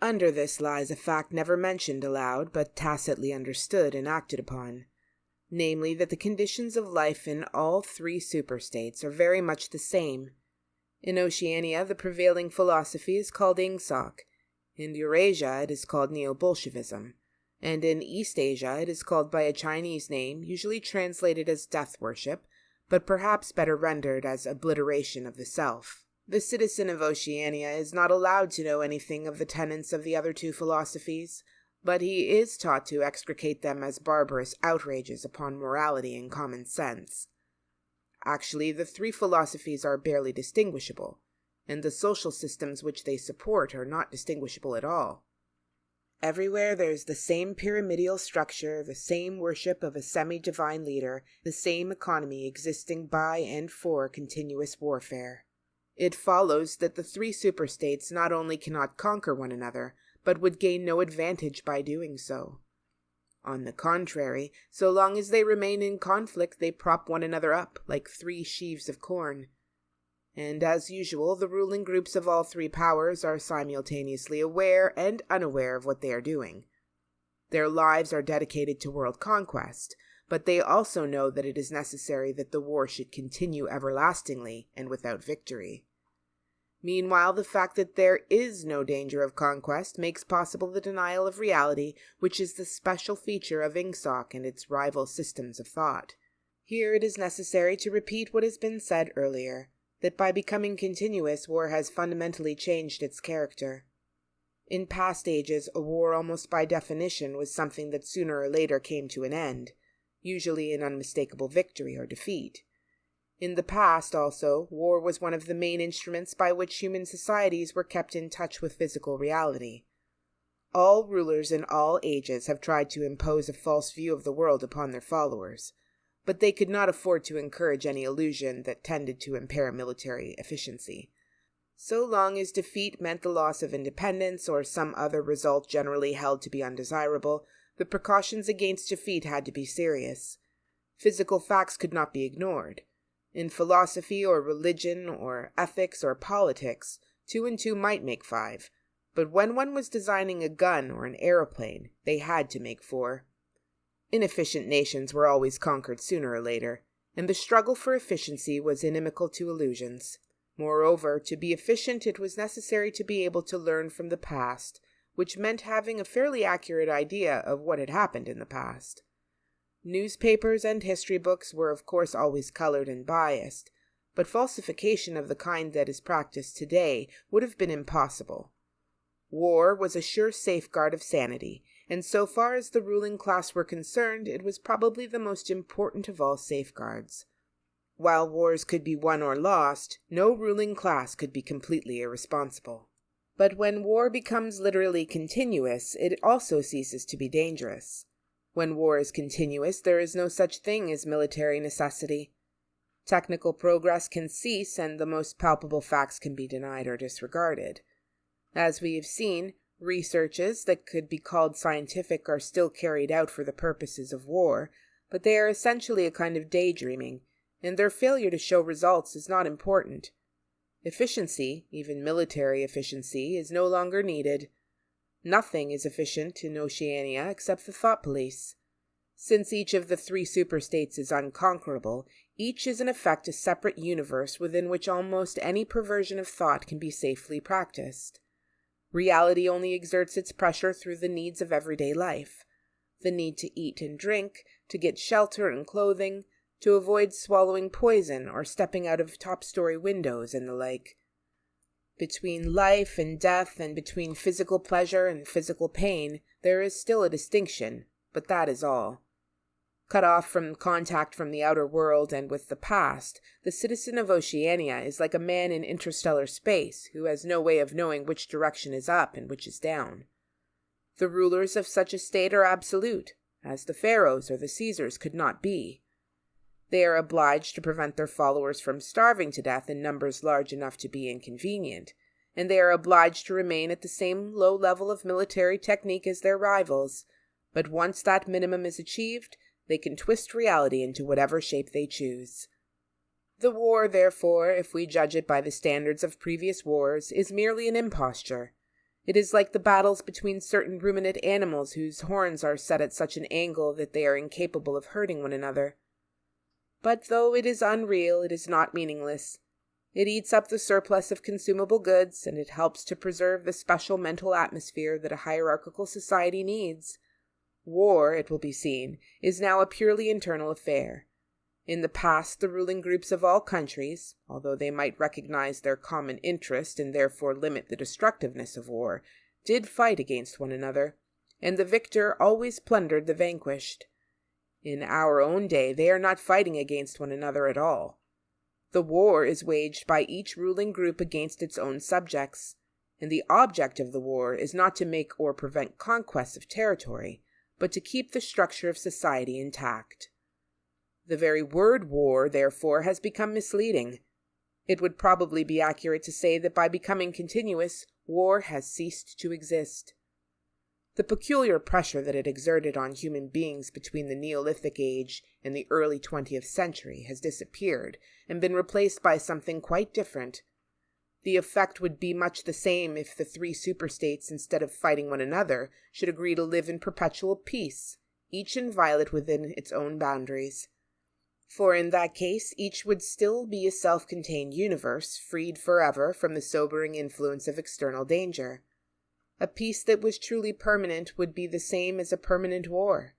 Under this lies a fact never mentioned aloud, but tacitly understood and acted upon. Namely, that the conditions of life in all three superstates are very much the same. In Oceania, the prevailing philosophy is called Ingsoc. In Eurasia, it is called Neo-Bolshevism. And in Eastasia, it is called by a Chinese name, usually translated as death worship, but perhaps better rendered as obliteration of the self. The citizen of Oceania is not allowed to know anything of the tenets of the other two philosophies, but he is taught to execrate them as barbarous outrages upon morality and common sense. Actually, the three philosophies are barely distinguishable, and the social systems which they support are not distinguishable at all. Everywhere there is the same pyramidal structure, the same worship of a semi-divine leader, the same economy existing by and for continuous warfare. It follows that the three superstates not only cannot conquer one another, but would gain no advantage by doing so. On the contrary, so long as they remain in conflict, they prop one another up like three sheaves of corn. And as usual, the ruling groups of all three powers are simultaneously aware and unaware of what they are doing. Their lives are dedicated to world conquest, but they also know that it is necessary that the war should continue everlastingly and without victory. Meanwhile, the fact that there is no danger of conquest makes possible the denial of reality, which is the special feature of Ingsoc and its rival systems of thought. Here it is necessary to repeat what has been said earlier, that by becoming continuous, war has fundamentally changed its character. In past ages, a war almost by definition was something that sooner or later came to an end, usually an unmistakable victory or defeat. In the past, also, war was one of the main instruments by which human societies were kept in touch with physical reality. All rulers in all ages have tried to impose a false view of the world upon their followers, but they could not afford to encourage any illusion that tended to impair military efficiency. So long as defeat meant the loss of independence or some other result generally held to be undesirable, the precautions against defeat had to be serious. Physical facts could not be ignored. In philosophy or religion or ethics or politics, 2 and 2 might make 5, But when one was designing a gun or an aeroplane, they had to make 4. Inefficient nations were always conquered sooner or later, and the struggle for efficiency was inimical to illusions. Moreover, to be efficient it was necessary to be able to learn from the past, which meant having a fairly accurate idea of what had happened in the past. Newspapers and history books were of course always colored and biased, but falsification of the kind that is practiced today would have been impossible. War was a sure safeguard of sanity, and so far as the ruling class were concerned, it was probably the most important of all safeguards. While wars could be won or lost, no ruling class could be completely irresponsible. But when war becomes literally continuous, it also ceases to be dangerous. When war is continuous, there is no such thing as military necessity. Technical progress can cease, and the most palpable facts can be denied or disregarded. As we have seen, researches that could be called scientific are still carried out for the purposes of war, but they are essentially a kind of daydreaming, and their failure to show results is not important. Efficiency, even military efficiency, is no longer needed. Nothing is efficient in Oceania except the thought police. Since each of the 3 superstates is unconquerable, each is in effect a separate universe within which almost any perversion of thought can be safely practiced. Reality only exerts its pressure through the needs of everyday life. The need to eat and drink, to get shelter and clothing, to avoid swallowing poison or stepping out of top-story windows and the like. Between life and death and between physical pleasure and physical pain, there is still a distinction, but that is all. Cut off from contact from the outer world and with the past, the citizen of Oceania is like a man in interstellar space who has no way of knowing which direction is up and which is down. The rulers of such a state are absolute, as the pharaohs or the Caesars could not be. They are obliged to prevent their followers from starving to death in numbers large enough to be inconvenient, and they are obliged to remain at the same low level of military technique as their rivals, but once that minimum is achieved, they can twist reality into whatever shape they choose. The war, therefore, if we judge it by the standards of previous wars, is merely an imposture. It is like the battles between certain ruminant animals whose horns are set at such an angle that they are incapable of hurting one another. But though it is unreal, it is not meaningless. It eats up the surplus of consumable goods, and it helps to preserve the special mental atmosphere that a hierarchical society needs. War, it will be seen, is now a purely internal affair. In the past, the ruling groups of all countries, although they might recognize their common interest and therefore limit the destructiveness of war, did fight against one another, and the victor always plundered the vanquished. In our own day, they are not fighting against one another at all. The war is waged by each ruling group against its own subjects, and the object of the war is not to make or prevent conquests of territory, but to keep the structure of society intact. The very word war, therefore, has become misleading. It would probably be accurate to say that by becoming continuous, war has ceased to exist. The peculiar pressure that it exerted on human beings between the Neolithic age and the early 20th century has disappeared and been replaced by something quite different. The effect would be much the same if the 3 superstates, instead of fighting one another, should agree to live in perpetual peace, each inviolate within its own boundaries. For in that case, each would still be a self-contained universe, freed forever from the sobering influence of external danger. A peace that was truly permanent would be the same as a permanent war.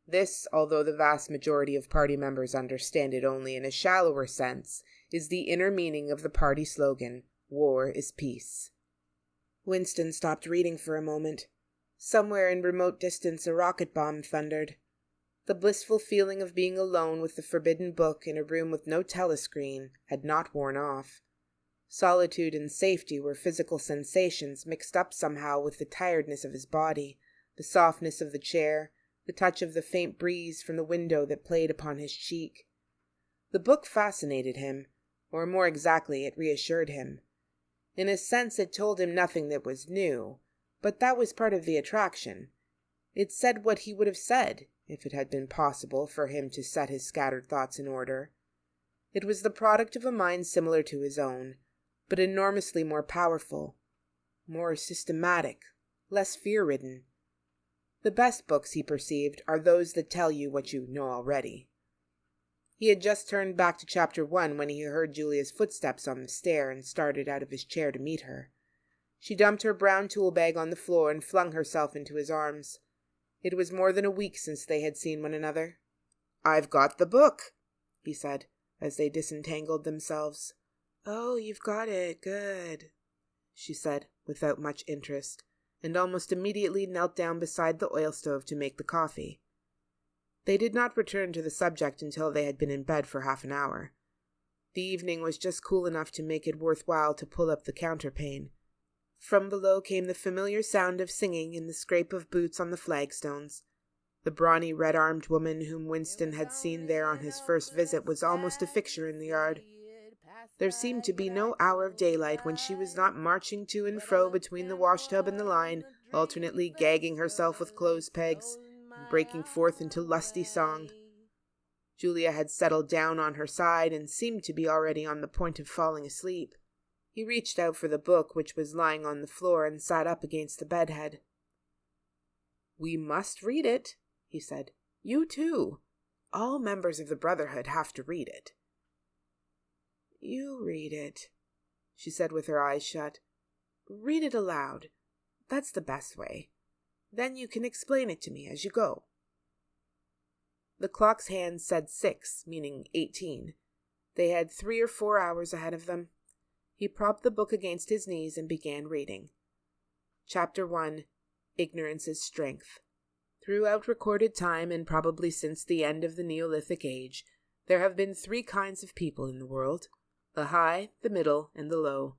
This, although the vast majority of party members understand it only in a shallower sense, is the inner meaning of the party slogan, "War is peace." Winston stopped reading for a moment. Somewhere in remote distance a rocket bomb thundered. The blissful feeling of being alone with the forbidden book in a room with no telescreen had not worn off. Solitude and safety were physical sensations mixed up somehow with the tiredness of his body, the softness of the chair, the touch of the faint breeze from the window that played upon his cheek. The book fascinated him, or more exactly, it reassured him. In a sense, it told him nothing that was new, but that was part of the attraction. It said what he would have said, if it had been possible for him to set his scattered thoughts in order. It was the product of a mind similar to his own, but enormously more powerful. more systematic, less fear-ridden. The best books, he perceived, are those that tell you what you know already. He had just turned back to chapter 1 when he heard Julia's footsteps on the stair and started out of his chair to meet her. She dumped her brown tool bag on the floor and flung herself into his arms. It was more than a week since they had seen one another. "I've got the book," he said, as they disentangled themselves. "Oh, you've got it. Good," she said, without much interest, and almost immediately knelt down beside the oil stove to make the coffee. They did not return to the subject until they had been in bed for half an hour. The evening was just cool enough to make it worthwhile to pull up the counterpane. From below came the familiar sound of singing and the scrape of boots on the flagstones. The brawny red-armed woman whom Winston had seen there on his first visit was almost a fixture in the yard. There seemed to be no hour of daylight when she was not marching to and fro between the washtub and the line, alternately gagging herself with clothes pegs and breaking forth into lusty song. Julia had settled down on her side and seemed to be already on the point of falling asleep. He reached out for the book, which was lying on the floor, and sat up against the bedhead. "We must read it," he said. "You too. All members of the Brotherhood have to read it." "You read it," she said with her eyes shut. "Read it aloud. That's the best way. Then you can explain it to me as you go." The clock's hands said 6, meaning 18. They had 3 or 4 hours ahead of them. He propped the book against his knees and began reading. Chapter 1, Ignorance is Strength. Throughout recorded time, and probably since the end of the Neolithic Age, there have been 3 kinds of people in the world: the high, the middle, and the low.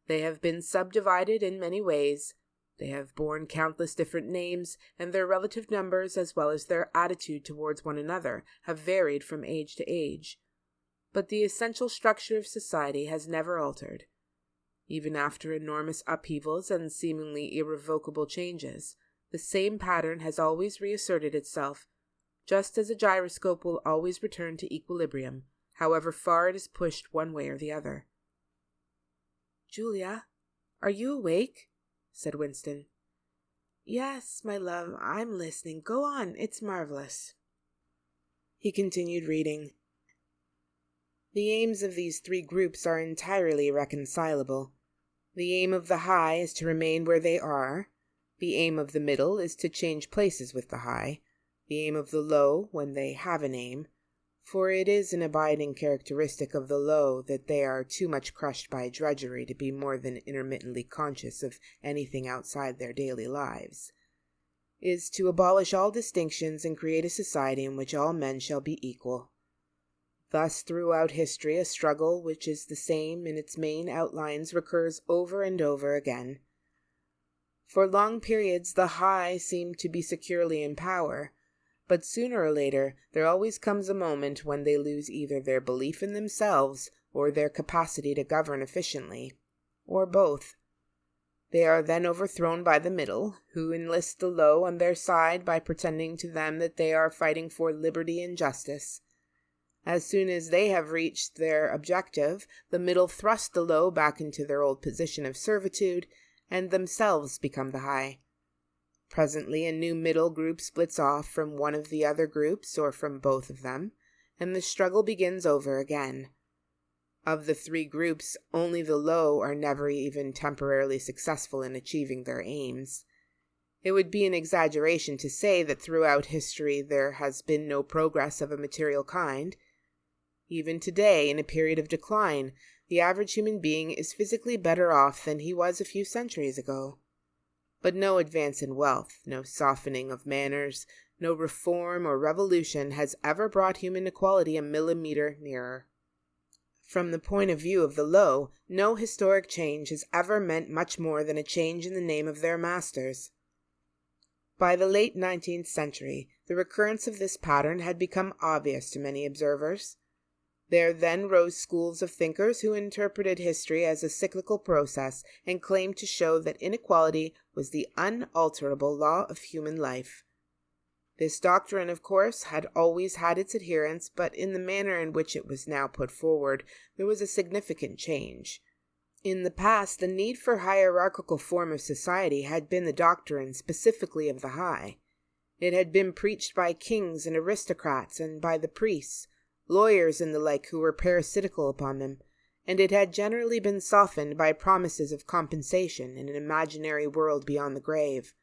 They have been subdivided in many ways. They have borne countless different names, and their relative numbers, as well as their attitude towards one another, have varied from age to age. But the essential structure of society has never altered. Even after enormous upheavals and seemingly irrevocable changes, the same pattern has always reasserted itself, just as a gyroscope will always return to equilibrium, however far it is pushed one way or the other. "Julia, are you awake?" said Winston. "Yes, my love, I'm listening. Go on, it's marvelous." He continued reading. The aims of these 3 groups are entirely reconcilable. The aim of the high is to remain where they are. The aim of the middle is to change places with the high. The aim of the low, when they have an aim, for it is an abiding characteristic of the low that they are too much crushed by drudgery to be more than intermittently conscious of anything outside their daily lives, is to abolish all distinctions and create a society in which all men shall be equal. Thus, throughout history, a struggle which is the same in its main outlines recurs over and over again. For long periods, the high seem to be securely in power, but sooner or later there always comes a moment when they lose either their belief in themselves or their capacity to govern efficiently, or both. They are then overthrown by the middle, who enlist the low on their side by pretending to them that they are fighting for liberty and justice. As soon as they have reached their objective, the middle thrust the low back into their old position of servitude, and themselves become the high. Presently a new middle group splits off from one of the other groups, or from both of them, and the struggle begins over again. Of the 3 groups, only the low are never even temporarily successful in achieving their aims. It would be an exaggeration to say that throughout history there has been no progress of a material kind. Even today, in a period of decline, the average human being is physically better off than he was a few centuries ago. But no advance in wealth, no softening of manners, no reform or revolution has ever brought human equality a millimeter nearer. From the point of view of the low, no historic change has ever meant much more than a change in the name of their masters. By the late 19th century, the recurrence of this pattern had become obvious to many observers. There then rose schools of thinkers who interpreted history as a cyclical process and claimed to show that inequality was the unalterable law of human life. This doctrine, of course, had always had its adherents, but in the manner in which it was now put forward, there was a significant change. In the past, the need for hierarchical form of society had been the doctrine specifically of the high. It had been preached by kings and aristocrats and by the priests, lawyers and the like who were parasitical upon them, and it had generally been softened by promises of compensation in an imaginary world beyond the grave.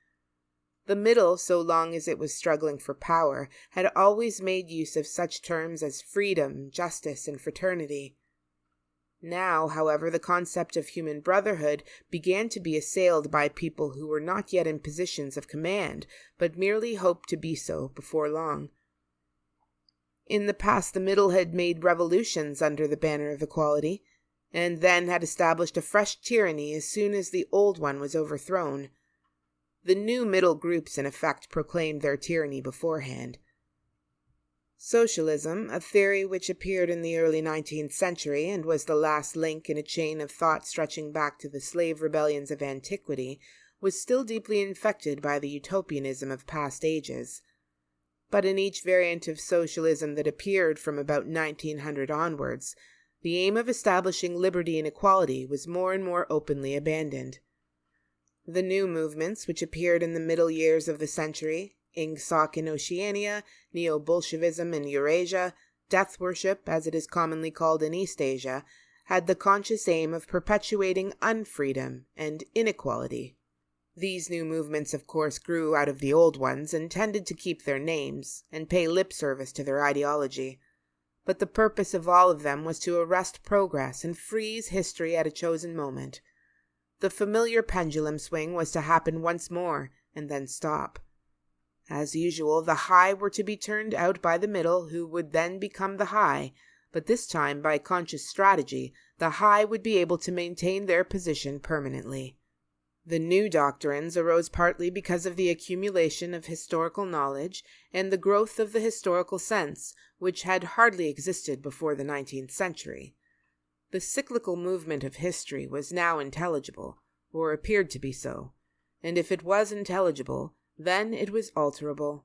The middle, so long as it was struggling for power, had always made use of such terms as freedom, justice, and fraternity. Now, however, the concept of human brotherhood began to be assailed by people who were not yet in positions of command, but merely hoped to be so before long. In the past, the middle had made revolutions under the banner of equality, and then had established a fresh tyranny as soon as the old one was overthrown. The new middle groups, in effect, proclaimed their tyranny beforehand. Socialism, a theory which appeared in the early 19th century and was the last link in a chain of thought stretching back to the slave rebellions of antiquity, was still deeply infected by the utopianism of past ages. But in each variant of socialism that appeared from about 1900 onwards, the aim of establishing liberty and equality was more and more openly abandoned. The new movements which appeared in the middle years of the century, Ingsoc in Oceania, Neo-Bolshevism in Eurasia, death worship, as it is commonly called in East Asia, had the conscious aim of perpetuating unfreedom and inequality. These new movements, of course, grew out of the old ones and tended to keep their names and pay lip service to their ideology. But the purpose of all of them was to arrest progress and freeze history at a chosen moment. The familiar pendulum swing was to happen once more and then stop. As usual, the high were to be turned out by the middle, who would then become the high, but this time, by conscious strategy, the high would be able to maintain their position permanently. The new doctrines arose partly because of the accumulation of historical knowledge and the growth of the historical sense, which had hardly existed before the 19th century. The cyclical movement of history was now intelligible, or appeared to be so, and if it was intelligible, then it was alterable.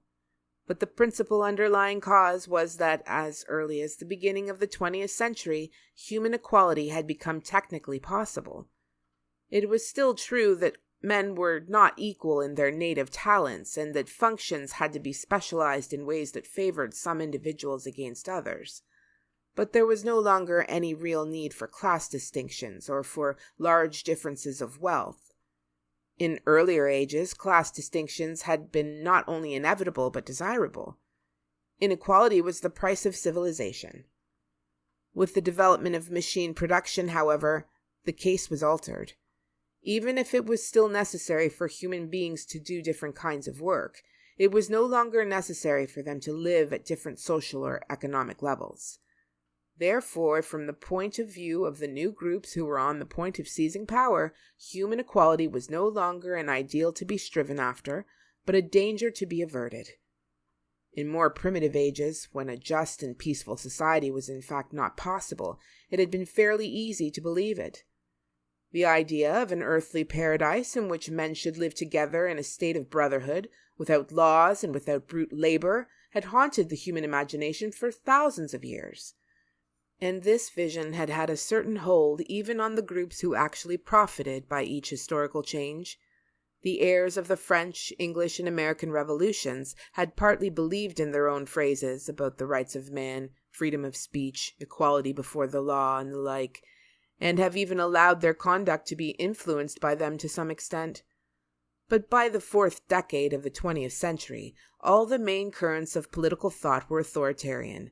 But the principal underlying cause was that as early as the beginning of the 20th century, human equality had become technically possible. It was still true that men were not equal in their native talents, and that functions had to be specialized in ways that favored some individuals against others. But there was no longer any real need for class distinctions or for large differences of wealth. In earlier ages, class distinctions had been not only inevitable but desirable. Inequality was the price of civilization. With the development of machine production, however, the case was altered. Even if it was still necessary for human beings to do different kinds of work, it was no longer necessary for them to live at different social or economic levels. Therefore, from the point of view of the new groups who were on the point of seizing power, human equality was no longer an ideal to be striven after, but a danger to be averted. In more primitive ages, when a just and peaceful society was in fact not possible, it had been fairly easy to believe it. The idea of an earthly paradise in which men should live together in a state of brotherhood, without laws and without brute labor, had haunted the human imagination for thousands of years. And this vision had had a certain hold even on the groups who actually profited by each historical change. The heirs of the French, English, and American revolutions had partly believed in their own phrases about the rights of man, freedom of speech, equality before the law, and the like, and have even allowed their conduct to be influenced by them to some extent. But by the fourth decade of the 20th century, all the main currents of political thought were authoritarian.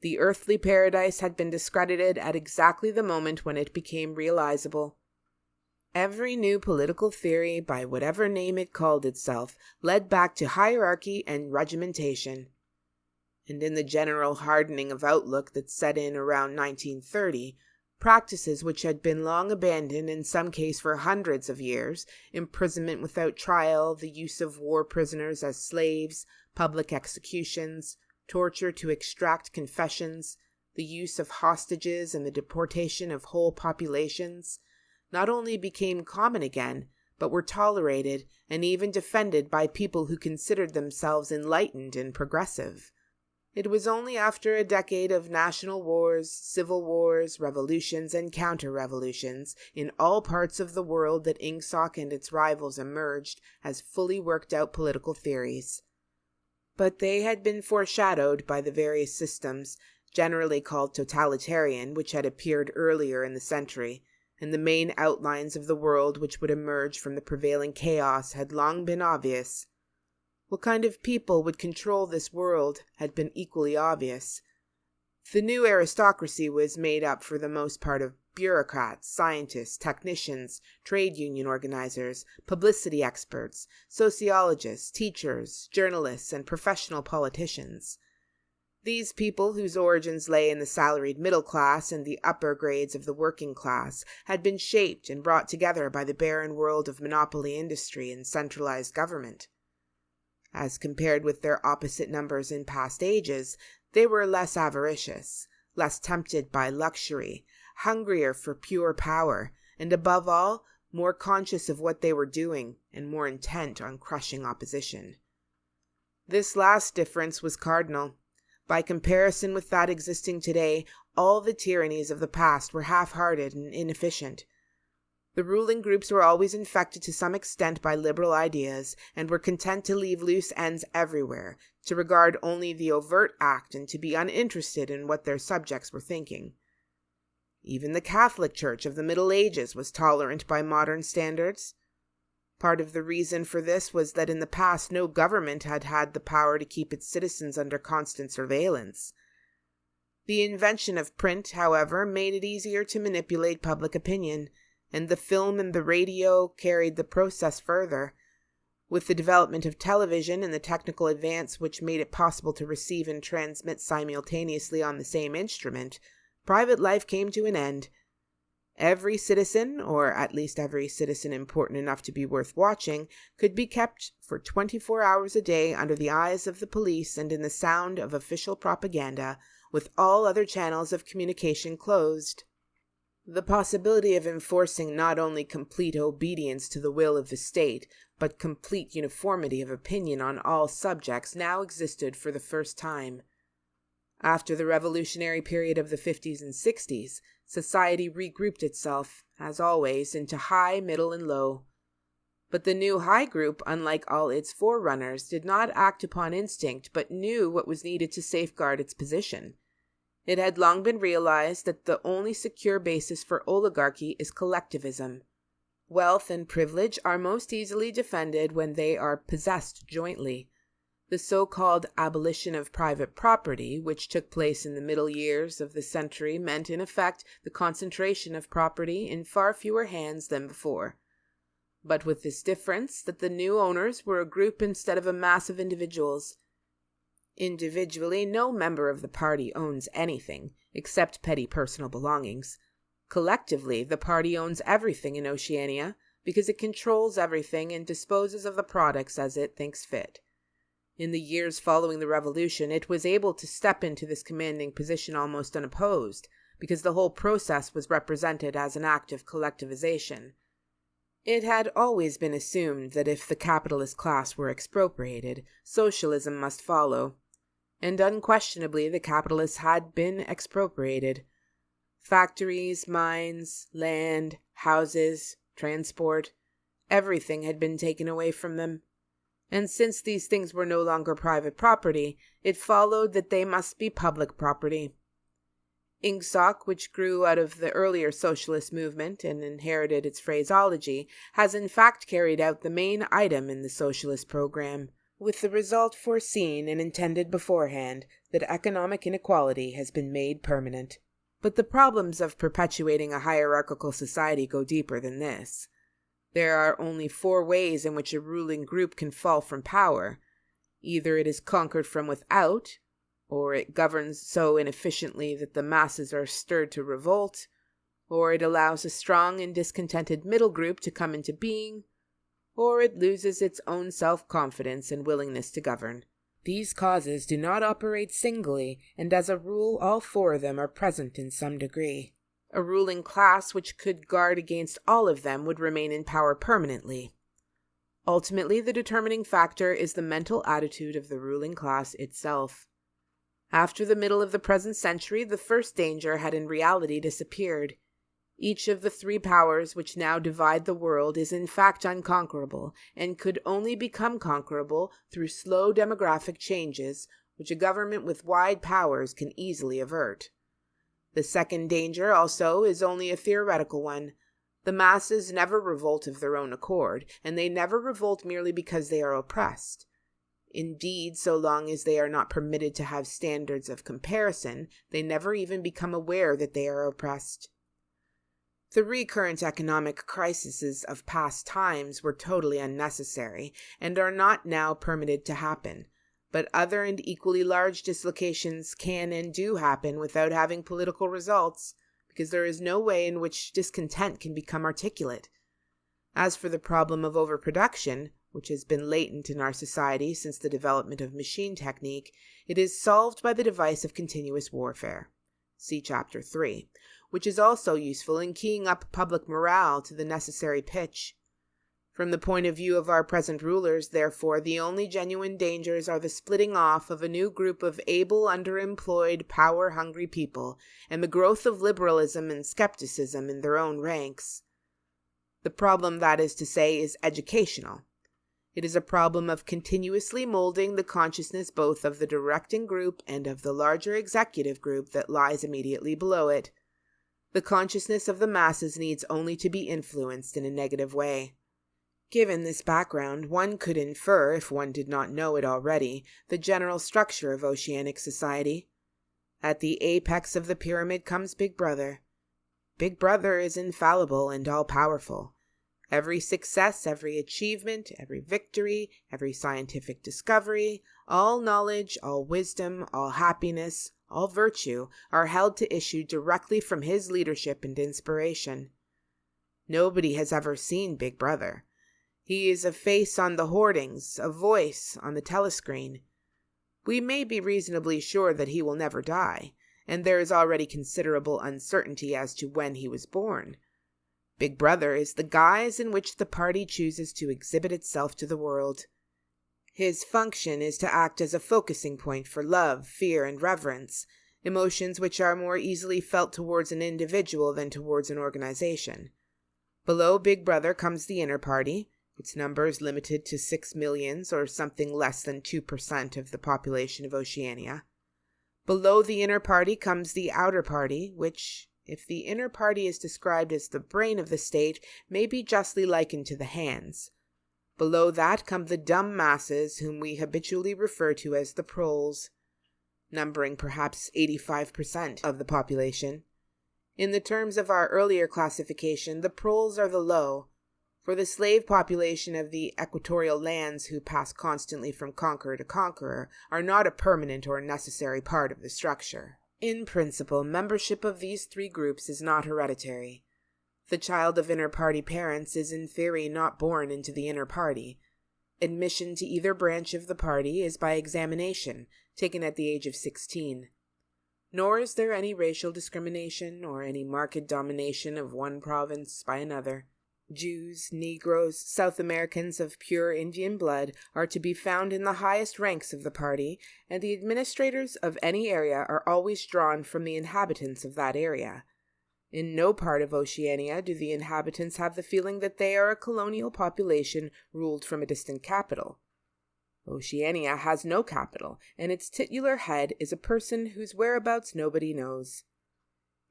The earthly paradise had been discredited at exactly the moment when it became realizable. Every new political theory, by whatever name it called itself, led back to hierarchy and regimentation. And in the general hardening of outlook that set in around 1930, practices which had been long abandoned in some case for hundreds of years, imprisonment without trial, the use of war prisoners as slaves, public executions, torture to extract confessions, the use of hostages and the deportation of whole populations, not only became common again, but were tolerated and even defended by people who considered themselves enlightened and progressive. It was only after a decade of national wars, civil wars, revolutions, and counter-revolutions in all parts of the world that Ingsoc and its rivals emerged as fully worked-out political theories. But they had been foreshadowed by the various systems, generally called totalitarian, which had appeared earlier in the century, and the main outlines of the world which would emerge from the prevailing chaos had long been obvious. What kind of people would control this world had been equally obvious. The new aristocracy was made up for the most part of bureaucrats, scientists, technicians, trade union organizers, publicity experts, sociologists, teachers, journalists, and professional politicians. These people, whose origins lay in the salaried middle class and the upper grades of the working class, had been shaped and brought together by the barren world of monopoly industry and centralized government. As compared with their opposite numbers in past ages, they were less avaricious, less tempted by luxury, hungrier for pure power, and above all, more conscious of what they were doing and more intent on crushing opposition. This last difference was cardinal. By comparison with that existing today, all the tyrannies of the past were half-hearted and inefficient. The ruling groups were always infected to some extent by liberal ideas and were content to leave loose ends everywhere, to regard only the overt act and to be uninterested in what their subjects were thinking. Even the Catholic Church of the Middle Ages was tolerant by modern standards. Part of the reason for this was that in the past no government had had the power to keep its citizens under constant surveillance. The invention of print, however, made it easier to manipulate public opinion, and the film and the radio carried the process further. With the development of television and the technical advance which made it possible to receive and transmit simultaneously on the same instrument, private life came to an end. Every citizen, or at least every citizen important enough to be worth watching, could be kept for 24 hours a day under the eyes of the police and in the sound of official propaganda, with all other channels of communication closed. The possibility of enforcing not only complete obedience to the will of the state, but complete uniformity of opinion on all subjects now existed for the first time. After the revolutionary period of the 50s and 60s, society regrouped itself, as always, into high, middle, and low. But the new high group, unlike all its forerunners, did not act upon instinct, but knew what was needed to safeguard its position. It had long been realized that the only secure basis for oligarchy is collectivism. Wealth and privilege are most easily defended when they are possessed jointly. The so-called abolition of private property, which took place in the middle years of the century, meant in effect the concentration of property in far fewer hands than before. But with this difference that the new owners were a group instead of a mass of individuals. Individually, no member of the party owns anything, except petty personal belongings. Collectively, the party owns everything in Oceania, because it controls everything and disposes of the products as it thinks fit. In the years following the revolution, it was able to step into this commanding position almost unopposed, because the whole process was represented as an act of collectivization. It had always been assumed that if the capitalist class were expropriated, socialism must follow. And unquestionably the capitalists had been expropriated. Factories, mines, land, houses, transport, everything had been taken away from them. And since these things were no longer private property, it followed that they must be public property. Ingsoc, which grew out of the earlier socialist movement and inherited its phraseology, has in fact carried out the main item in the socialist program, with the result foreseen and intended beforehand that economic inequality has been made permanent. But the problems of perpetuating a hierarchical society go deeper than this. There are only 4 ways in which a ruling group can fall from power. Either it is conquered from without, or it governs so inefficiently that the masses are stirred to revolt, or it allows a strong and discontented middle group to come into being, or it loses its own self-confidence and willingness to govern. These causes do not operate singly, and as a rule all 4 of them are present in some degree. A ruling class which could guard against all of them would remain in power permanently. Ultimately, the determining factor is the mental attitude of the ruling class itself. After the middle of the present century, the first danger had in reality disappeared. Each of the three powers which now divide the world is in fact unconquerable, and could only become conquerable through slow demographic changes, which a government with wide powers can easily avert. The second danger, also, is only a theoretical one. The masses never revolt of their own accord, and they never revolt merely because they are oppressed. Indeed, so long as they are not permitted to have standards of comparison, they never even become aware that they are oppressed. The recurrent economic crises of past times were totally unnecessary, and are not now permitted to happen. But other and equally large dislocations can and do happen without having political results, because there is no way in which discontent can become articulate. As for the problem of overproduction, which has been latent in our society since the development of machine technique, it is solved by the device of continuous warfare. See Chapter 3, which is also useful in keying up public morale to the necessary pitch. From the point of view of our present rulers, therefore, the only genuine dangers are the splitting off of a new group of able, underemployed, power-hungry people, and the growth of liberalism and skepticism in their own ranks. The problem, that is to say, is educational. It is a problem of continuously molding the consciousness both of the directing group and of the larger executive group that lies immediately below it. The consciousness of the masses needs only to be influenced in a negative way. Given this background, one could infer, if one did not know it already, the general structure of oceanic society. At the apex of the pyramid comes Big Brother. Big Brother is infallible and all-powerful. Every success, every achievement, every victory, every scientific discovery, all knowledge, all wisdom, all happiness, all virtue are held to issue directly from his leadership and inspiration. Nobody has ever seen Big Brother. He is a face on the hoardings, a voice on the telescreen. We may be reasonably sure that he will never die, and there is already considerable uncertainty as to when he was born. Big Brother is the guise in which the party chooses to exhibit itself to the world. His function is to act as a focusing point for love, fear, and reverence, emotions which are more easily felt towards an individual than towards an organization. Below Big Brother comes the inner party. Its number is limited to 6 millions, or something less than 2% of the population of Oceania. Below the inner party comes the outer party, which, if the inner party is described as the brain of the state, may be justly likened to the hands. Below that come the dumb masses, whom we habitually refer to as the proles, numbering perhaps 85% of the population. In the terms of our earlier classification, the proles are the low, for the slave population of the equatorial lands who pass constantly from conqueror to conqueror are not a permanent or necessary part of the structure. In principle, membership of these three groups is not hereditary. The child of inner party parents is in theory not born into the inner party. Admission to either branch of the party is by examination, taken at the age of 16. Nor is there any racial discrimination or any marked domination of one province by another. Jews, Negroes, South Americans of pure Indian blood are to be found in the highest ranks of the party, and the administrators of any area are always drawn from the inhabitants of that area. In no part of Oceania do the inhabitants have the feeling that they are a colonial population ruled from a distant capital. Oceania has no capital, and its titular head is a person whose whereabouts nobody knows.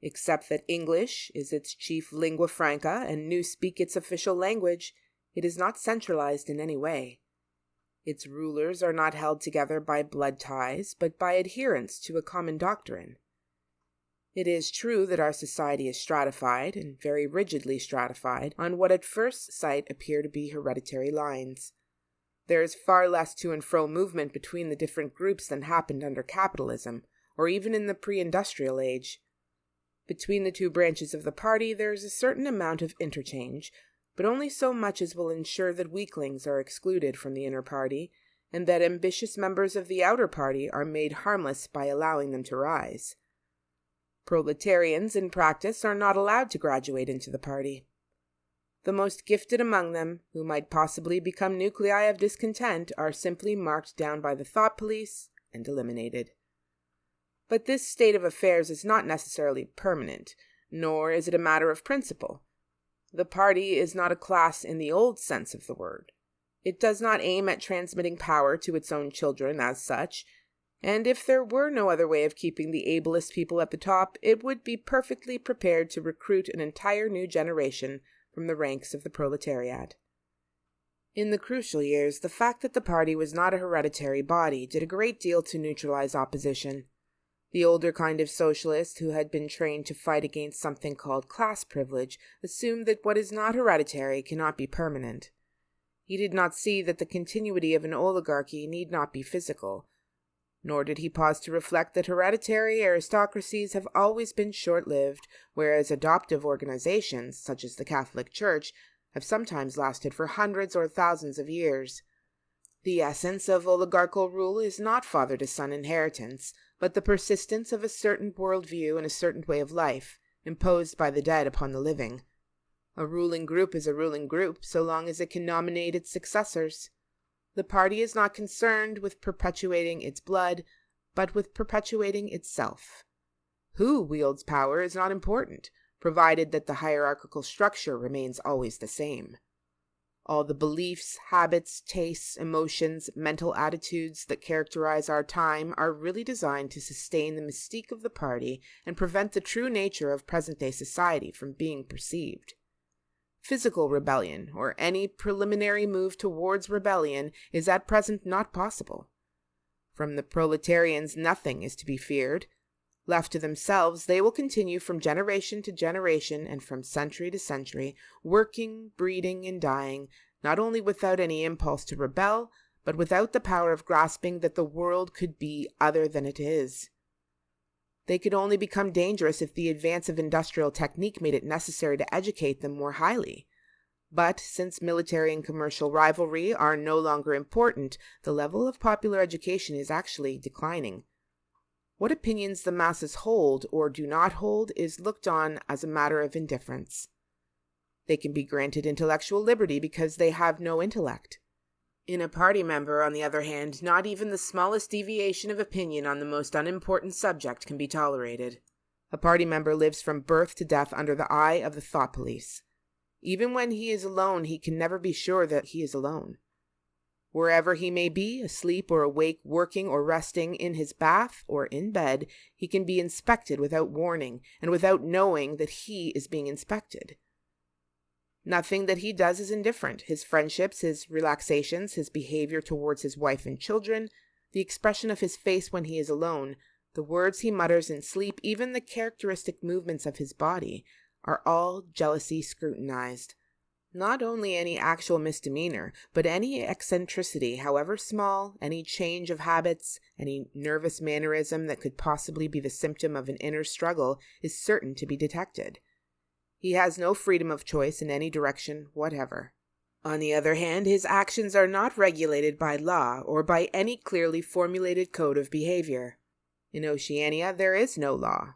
Except that English is its chief lingua franca and Newspeak its official language, it is not centralized in any way. Its rulers are not held together by blood ties, but by adherence to a common doctrine. It is true that our society is stratified, and very rigidly stratified, on what at first sight appear to be hereditary lines. There is far less to and fro movement between the different groups than happened under capitalism, or even in the pre-industrial age. Between the two branches of the party there is a certain amount of interchange, but only so much as will ensure that weaklings are excluded from the inner party, and that ambitious members of the outer party are made harmless by allowing them to rise. Proletarians, in practice, are not allowed to graduate into the party. The most gifted among them, who might possibly become nuclei of discontent, are simply marked down by the thought police and eliminated. But this state of affairs is not necessarily permanent, nor is it a matter of principle. The party is not a class in the old sense of the word. It does not aim at transmitting power to its own children as such, and if there were no other way of keeping the ablest people at the top, it would be perfectly prepared to recruit an entire new generation from the ranks of the proletariat. In the crucial years, the fact that the party was not a hereditary body did a great deal to neutralize opposition. The older kind of socialist, who had been trained to fight against something called class privilege, assumed that what is not hereditary cannot be permanent. He did not see that the continuity of an oligarchy need not be physical, nor did he pause to reflect that hereditary aristocracies have always been short-lived, whereas adoptive organizations, such as the Catholic Church, have sometimes lasted for hundreds or thousands of years. The essence of oligarchical rule is not father-to-son inheritance, but the persistence of a certain worldview and a certain way of life, imposed by the dead upon the living. A ruling group is a ruling group so long as it can nominate its successors. The party is not concerned with perpetuating its blood, but with perpetuating itself. Who wields power is not important, provided that the hierarchical structure remains always the same. All the beliefs, habits, tastes, emotions, mental attitudes that characterize our time are really designed to sustain the mystique of the party and prevent the true nature of present-day society from being perceived. Physical rebellion, or any preliminary move towards rebellion, is at present not possible. From the proletarians nothing is to be feared. Left to themselves, they will continue from generation to generation and from century to century, working, breeding, and dying, not only without any impulse to rebel, but without the power of grasping that the world could be other than it is. They could only become dangerous if the advance of industrial technique made it necessary to educate them more highly. But since military and commercial rivalry are no longer important, the level of popular education is actually declining. What opinions the masses hold or do not hold is looked on as a matter of indifference. They can be granted intellectual liberty because they have no intellect. In a party member, on the other hand, not even the smallest deviation of opinion on the most unimportant subject can be tolerated. A party member lives from birth to death under the eye of the thought police. Even when he is alone, he can never be sure that he is alone. Wherever he may be, asleep or awake, working or resting, in his bath or in bed, he can be inspected without warning and without knowing that he is being inspected. Nothing that he does is indifferent. His friendships, his relaxations, his behavior towards his wife and children, the expression of his face when he is alone, the words he mutters in sleep, even the characteristic movements of his body, are all jealously scrutinized. Not only any actual misdemeanor, but any eccentricity, however small, any change of habits, any nervous mannerism that could possibly be the symptom of an inner struggle is certain to be detected. He has no freedom of choice in any direction whatever. On the other hand, his actions are not regulated by law or by any clearly formulated code of behavior. In Oceania, there is no law.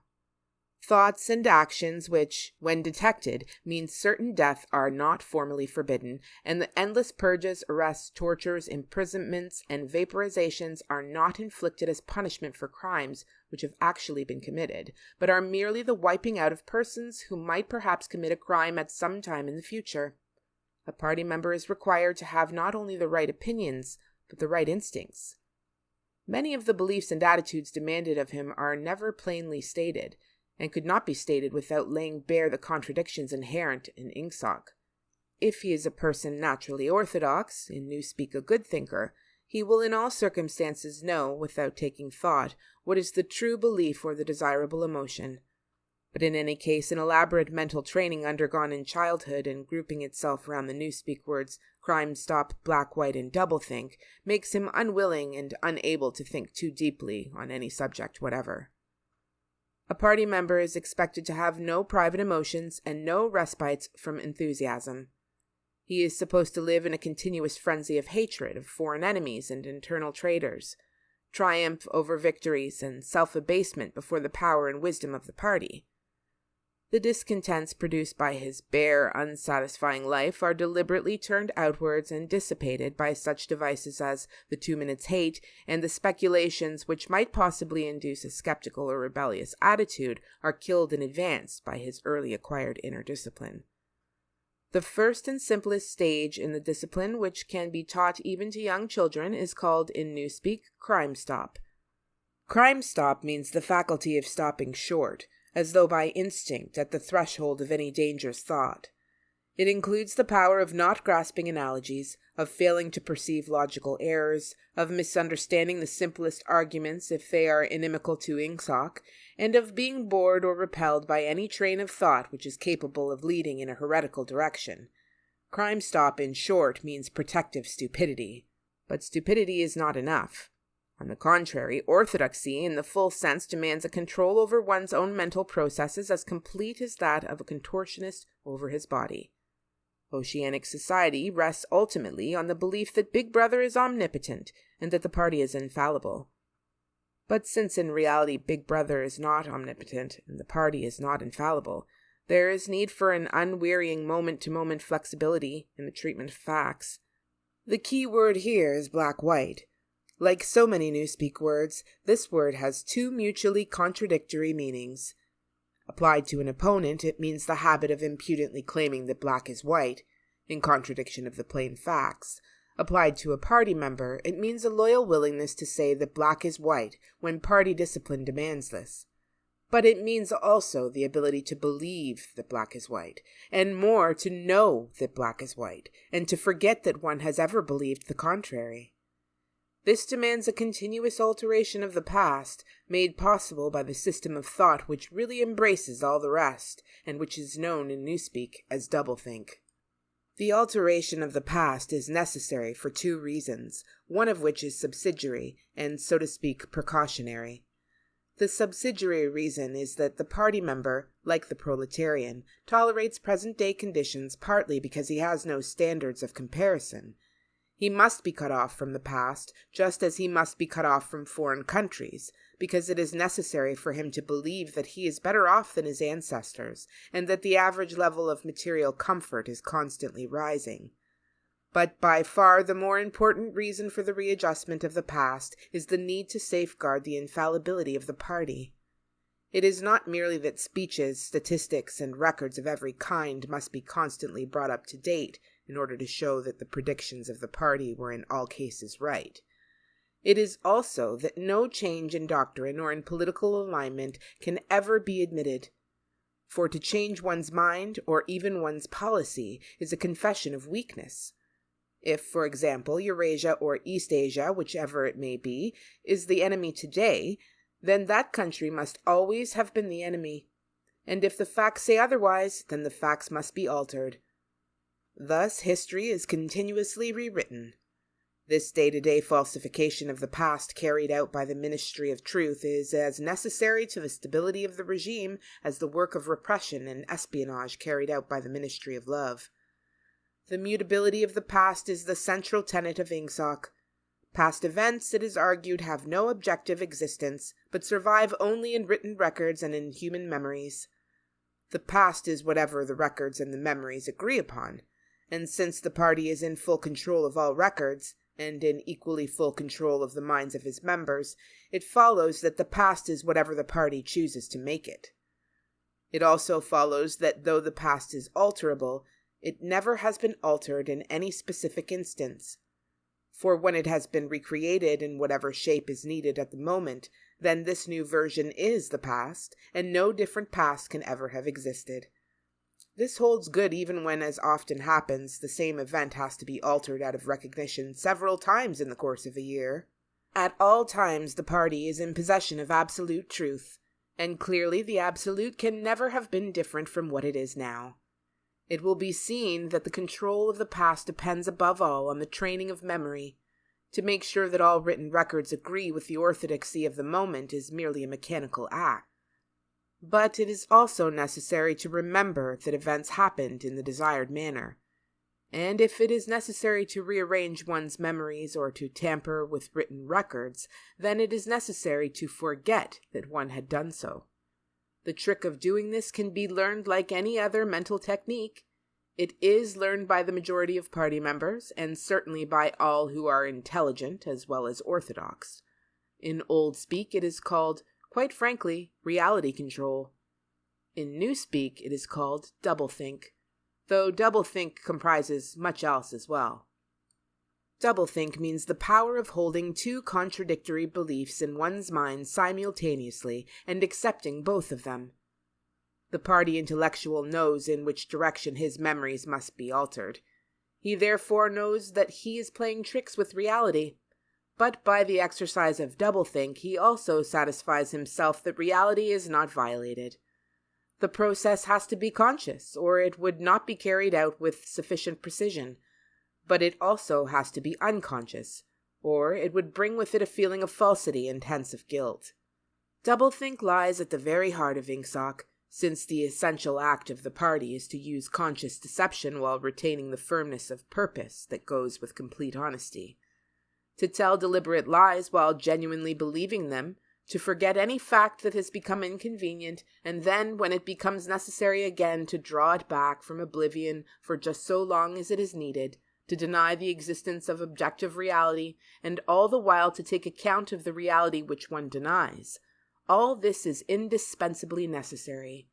Thoughts and actions which, when detected, mean certain death are not formally forbidden, and the endless purges, arrests, tortures, imprisonments, and vaporizations are not inflicted as punishment for crimes which have actually been committed, but are merely the wiping out of persons who might perhaps commit a crime at some time in the future. A party member is required to have not only the right opinions, but the right instincts. Many of the beliefs and attitudes demanded of him are never plainly stated, and could not be stated without laying bare the contradictions inherent in Ingsoc. If he is a person naturally orthodox, in Newspeak a good thinker, he will in all circumstances know, without taking thought, what is the true belief or the desirable emotion. But in any case, an elaborate mental training undergone in childhood and grouping itself round the Newspeak words crime, stop, black, white, and doublethink makes him unwilling and unable to think too deeply on any subject whatever. A party member is expected to have no private emotions and no respites from enthusiasm. He is supposed to live in a continuous frenzy of hatred of foreign enemies and internal traitors, triumph over victories, and self-abasement before the power and wisdom of the party. The discontents produced by his bare, unsatisfying life are deliberately turned outwards and dissipated by such devices as the 2 minutes hate, and the speculations which might possibly induce a skeptical or rebellious attitude are killed in advance by his early acquired inner discipline. The first and simplest stage in the discipline, which can be taught even to young children, is called in Newspeak crime stop. Crime stop means the faculty of stopping short, as though by instinct at the threshold of any dangerous thought. It includes the power of not grasping analogies, of failing to perceive logical errors, of misunderstanding the simplest arguments if they are inimical to ingsoc, and of being bored or repelled by any train of thought which is capable of leading in a heretical direction. Crime stop, in short, means protective stupidity. But stupidity is not enough. On the contrary, orthodoxy in the full sense demands a control over one's own mental processes as complete as that of a contortionist over his body. Oceanic society rests ultimately on the belief that Big Brother is omnipotent and that the party is infallible. But since in reality Big Brother is not omnipotent and the party is not infallible, there is need for an unwearying moment-to-moment flexibility in the treatment of facts. The key word here is black-white. Like so many Newspeak words, this word has 2 mutually contradictory meanings. Applied to an opponent, it means the habit of impudently claiming that black is white, in contradiction of the plain facts. Applied to a party member, it means a loyal willingness to say that black is white when party discipline demands this. But it means also the ability to believe that black is white, and more, to know that black is white, and to forget that one has ever believed the contrary. This demands a continuous alteration of the past, made possible by the system of thought which really embraces all the rest, and which is known in Newspeak as doublethink. The alteration of the past is necessary for 2 reasons, one of which is subsidiary, and so to speak precautionary. The subsidiary reason is that the party member, like the proletarian, tolerates present-day conditions partly because he has no standards of comparison. He must be cut off from the past, just as he must be cut off from foreign countries, because it is necessary for him to believe that he is better off than his ancestors, and that the average level of material comfort is constantly rising. But by far the more important reason for the readjustment of the past is the need to safeguard the infallibility of the party. It is not merely that speeches, statistics, and records of every kind must be constantly brought up to date, in order to show that the predictions of the party were in all cases right. It is also that no change in doctrine or in political alignment can ever be admitted. For to change one's mind, or even one's policy, is a confession of weakness. If, for example, Eurasia or East Asia, whichever it may be, is the enemy today, then that country must always have been the enemy. And if the facts say otherwise, then the facts must be altered. Thus, history is continuously rewritten. This day-to-day falsification of the past carried out by the Ministry of Truth is as necessary to the stability of the regime as the work of repression and espionage carried out by the Ministry of Love. The mutability of the past is the central tenet of ingsoc. Past events, it is argued, have no objective existence, but survive only in written records and in human memories. The past is whatever the records and the memories agree upon. And since the party is in full control of all records, and in equally full control of the minds of his members, it follows that the past is whatever the party chooses to make it. It also follows that though the past is alterable, it never has been altered in any specific instance. For when it has been recreated in whatever shape is needed at the moment, then this new version is the past, and no different past can ever have existed. This holds good even when, as often happens, the same event has to be altered out of recognition several times in the course of a year. At all times the party is in possession of absolute truth, and clearly the absolute can never have been different from what it is now. It will be seen that the control of the past depends above all on the training of memory. To make sure that all written records agree with the orthodoxy of the moment is merely a mechanical act. But it is also necessary to remember that events happened in the desired manner. And if it is necessary to rearrange one's memories or to tamper with written records, then it is necessary to forget that one had done so. The trick of doing this can be learned like any other mental technique. It is learned by the majority of party members, and certainly by all who are intelligent as well as orthodox. In old speak, it is called, quite frankly, reality control. In new speak, it is called doublethink, though doublethink comprises much else as well. Doublethink means the power of holding two contradictory beliefs in one's mind simultaneously and accepting both of them. The party intellectual knows in which direction his memories must be altered. He therefore knows that he is playing tricks with reality. But by the exercise of doublethink, he also satisfies himself that reality is not violated. The process has to be conscious, or it would not be carried out with sufficient precision. But it also has to be unconscious, or it would bring with it a feeling of falsity and hence of guilt. Doublethink lies at the very heart of Ingsoc, since the essential act of the party is to use conscious deception while retaining the firmness of purpose that goes with complete honesty. To tell deliberate lies while genuinely believing them, to forget any fact that has become inconvenient, and then, when it becomes necessary again, to draw it back from oblivion for just so long as it is needed, to deny the existence of objective reality, and all the while to take account of the reality which one denies. All this is indispensably necessary.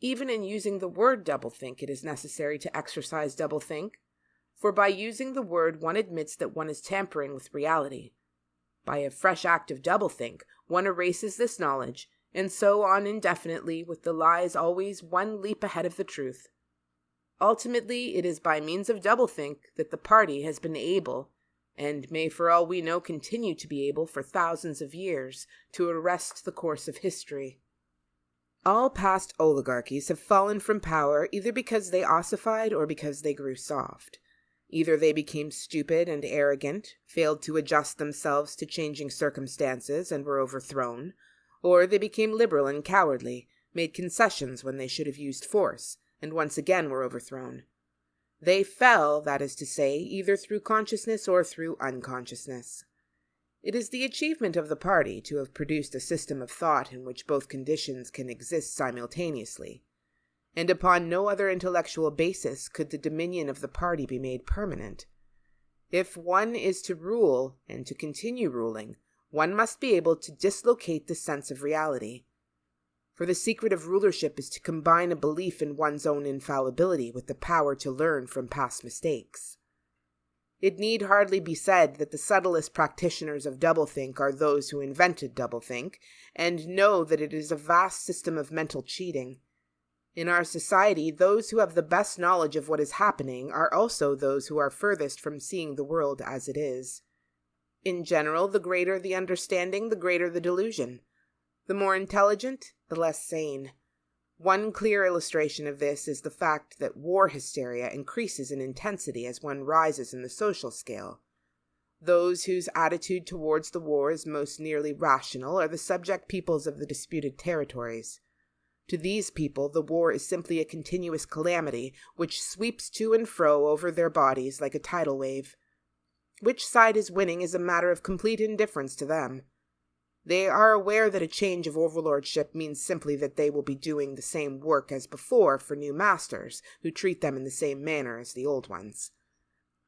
Even in using the word doublethink, it is necessary to exercise doublethink, for by using the word one admits that one is tampering with reality. By a fresh act of doublethink, one erases this knowledge, and so on indefinitely, with the lies always one leap ahead of the truth. Ultimately, it is by means of doublethink that the party has been able, and may for all we know continue to be able for thousands of years, to arrest the course of history. All past oligarchies have fallen from power either because they ossified or because they grew soft. Either they became stupid and arrogant, failed to adjust themselves to changing circumstances and were overthrown, or they became liberal and cowardly, made concessions when they should have used force, and once again were overthrown. They fell, that is to say, either through consciousness or through unconsciousness. It is the achievement of the party to have produced a system of thought in which both conditions can exist simultaneously, and upon no other intellectual basis could the dominion of the party be made permanent. If one is to rule, and to continue ruling, one must be able to dislocate the sense of reality. For the secret of rulership is to combine a belief in one's own infallibility with the power to learn from past mistakes. It need hardly be said that the subtlest practitioners of doublethink are those who invented doublethink, and know that it is a vast system of mental cheating. In our society, those who have the best knowledge of what is happening are also those who are furthest from seeing the world as it is. In general, the greater the understanding, the greater the delusion. The more intelligent, the less sane. One clear illustration of this is the fact that war hysteria increases in intensity as one rises in the social scale. Those whose attitude towards the war is most nearly rational are the subject peoples of the disputed territories. To these people, the war is simply a continuous calamity which sweeps to and fro over their bodies like a tidal wave. Which side is winning is a matter of complete indifference to them. They are aware that a change of overlordship means simply that they will be doing the same work as before for new masters, who treat them in the same manner as the old ones.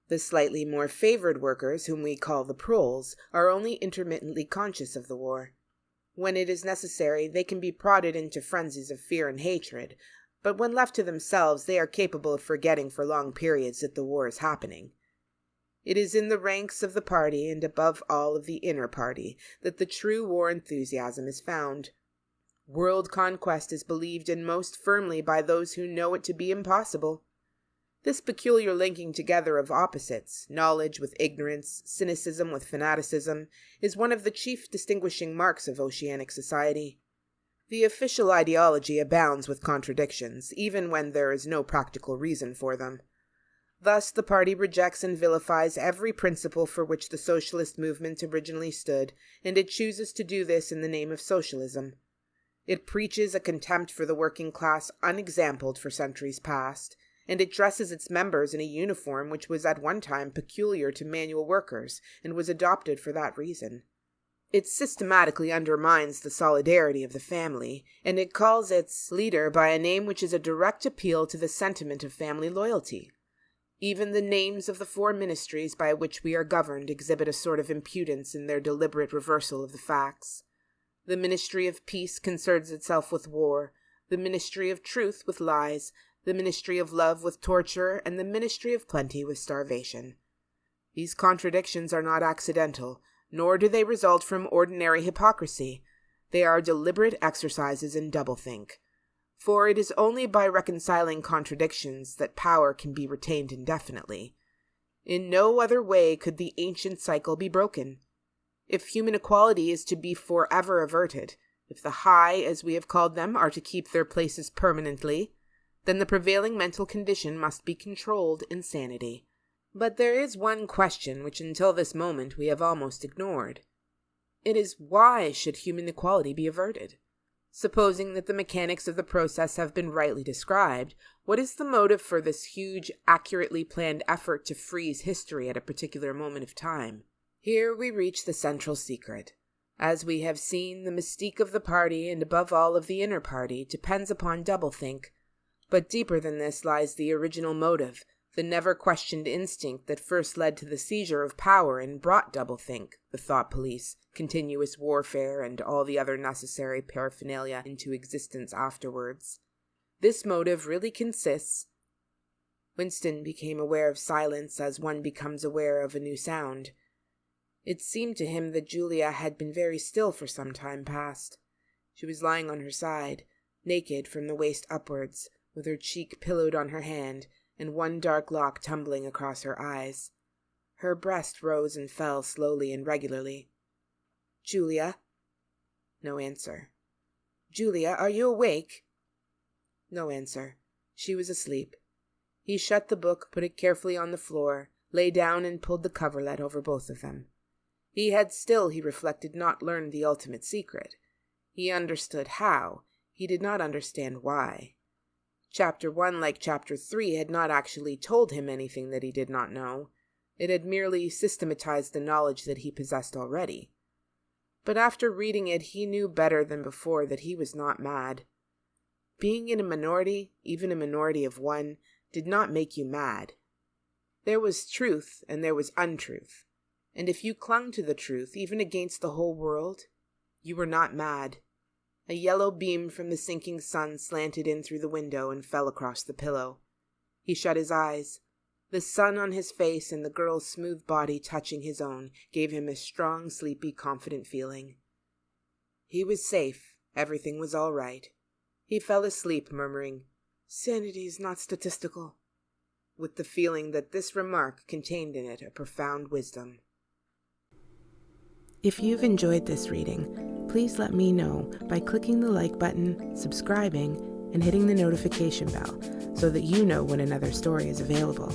The slightly more favored workers, whom we call the proles, are only intermittently conscious of the war. When it is necessary, they can be prodded into frenzies of fear and hatred, but when left to themselves, they are capable of forgetting for long periods that the war is happening. It is in the ranks of the party, and above all of the inner party, that the true war enthusiasm is found. World conquest is believed in most firmly by those who know it to be impossible. This peculiar linking together of opposites, knowledge with ignorance, cynicism with fanaticism, is one of the chief distinguishing marks of oceanic society. The official ideology abounds with contradictions, even when there is no practical reason for them. Thus, the party rejects and vilifies every principle for which the socialist movement originally stood, and it chooses to do this in the name of socialism. It preaches a contempt for the working class unexampled for centuries past, and it dresses its members in a uniform which was at one time peculiar to manual workers, and was adopted for that reason. It systematically undermines the solidarity of the family, and it calls its leader by a name which is a direct appeal to the sentiment of family loyalty. Even the names of the 4 ministries by which we are governed exhibit a sort of impudence in their deliberate reversal of the facts. The Ministry of Peace concerns itself with war, the Ministry of Truth with lies, the Ministry of Love with torture, and the Ministry of Plenty with starvation. These contradictions are not accidental, nor do they result from ordinary hypocrisy. They are deliberate exercises in doublethink. For it is only by reconciling contradictions that power can be retained indefinitely. In no other way could the ancient cycle be broken. If human equality is to be forever averted, if the high, as we have called them, are to keep their places permanently, then the prevailing mental condition must be controlled insanity. But there is one question which until this moment we have almost ignored. It is, why should human equality be averted? Supposing that the mechanics of the process have been rightly described, what is the motive for this huge, accurately planned effort to freeze history at a particular moment of time? Here we reach the central secret. As we have seen, the mystique of the party, and above all of the inner party, depends upon doublethink. But deeper than this lies the original motive, the never-questioned instinct that first led to the seizure of power and brought doublethink, the thought police, continuous warfare, and all the other necessary paraphernalia into existence afterwards. This motive really consists... Winston became aware of silence as one becomes aware of a new sound. It seemed to him that Julia had been very still for some time past. She was lying on her side, naked from the waist upwards, with her cheek pillowed on her hand, and one dark lock tumbling across her eyes. Her breast rose and fell slowly and regularly. "Julia?" No answer. "Julia, are you awake?" No answer. She was asleep. He shut the book, put it carefully on the floor, lay down and pulled the coverlet over both of them. He had still, he reflected, not learned the ultimate secret. He understood how. He did not understand why. Chapter 1, like Chapter 3, had not actually told him anything that he did not know. It had merely systematized the knowledge that he possessed already. But after reading it, he knew better than before that he was not mad. Being in a minority, even a minority of one, did not make you mad. There was truth and there was untruth. And if you clung to the truth, even against the whole world, you were not mad. A yellow beam from the sinking sun slanted in through the window and fell across the pillow. He shut his eyes. The sun on his face and the girl's smooth body touching his own gave him a strong, sleepy, confident feeling. He was safe. Everything was all right. He fell asleep, murmuring, "Sanity is not statistical," with the feeling that this remark contained in it a profound wisdom. If you've enjoyed this reading, please let me know by clicking the like button, subscribing, and hitting the notification bell so that you know when another story is available.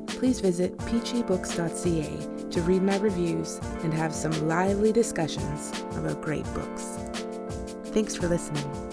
Please visit peachybooks.ca to read my reviews and have some lively discussions about great books. Thanks for listening.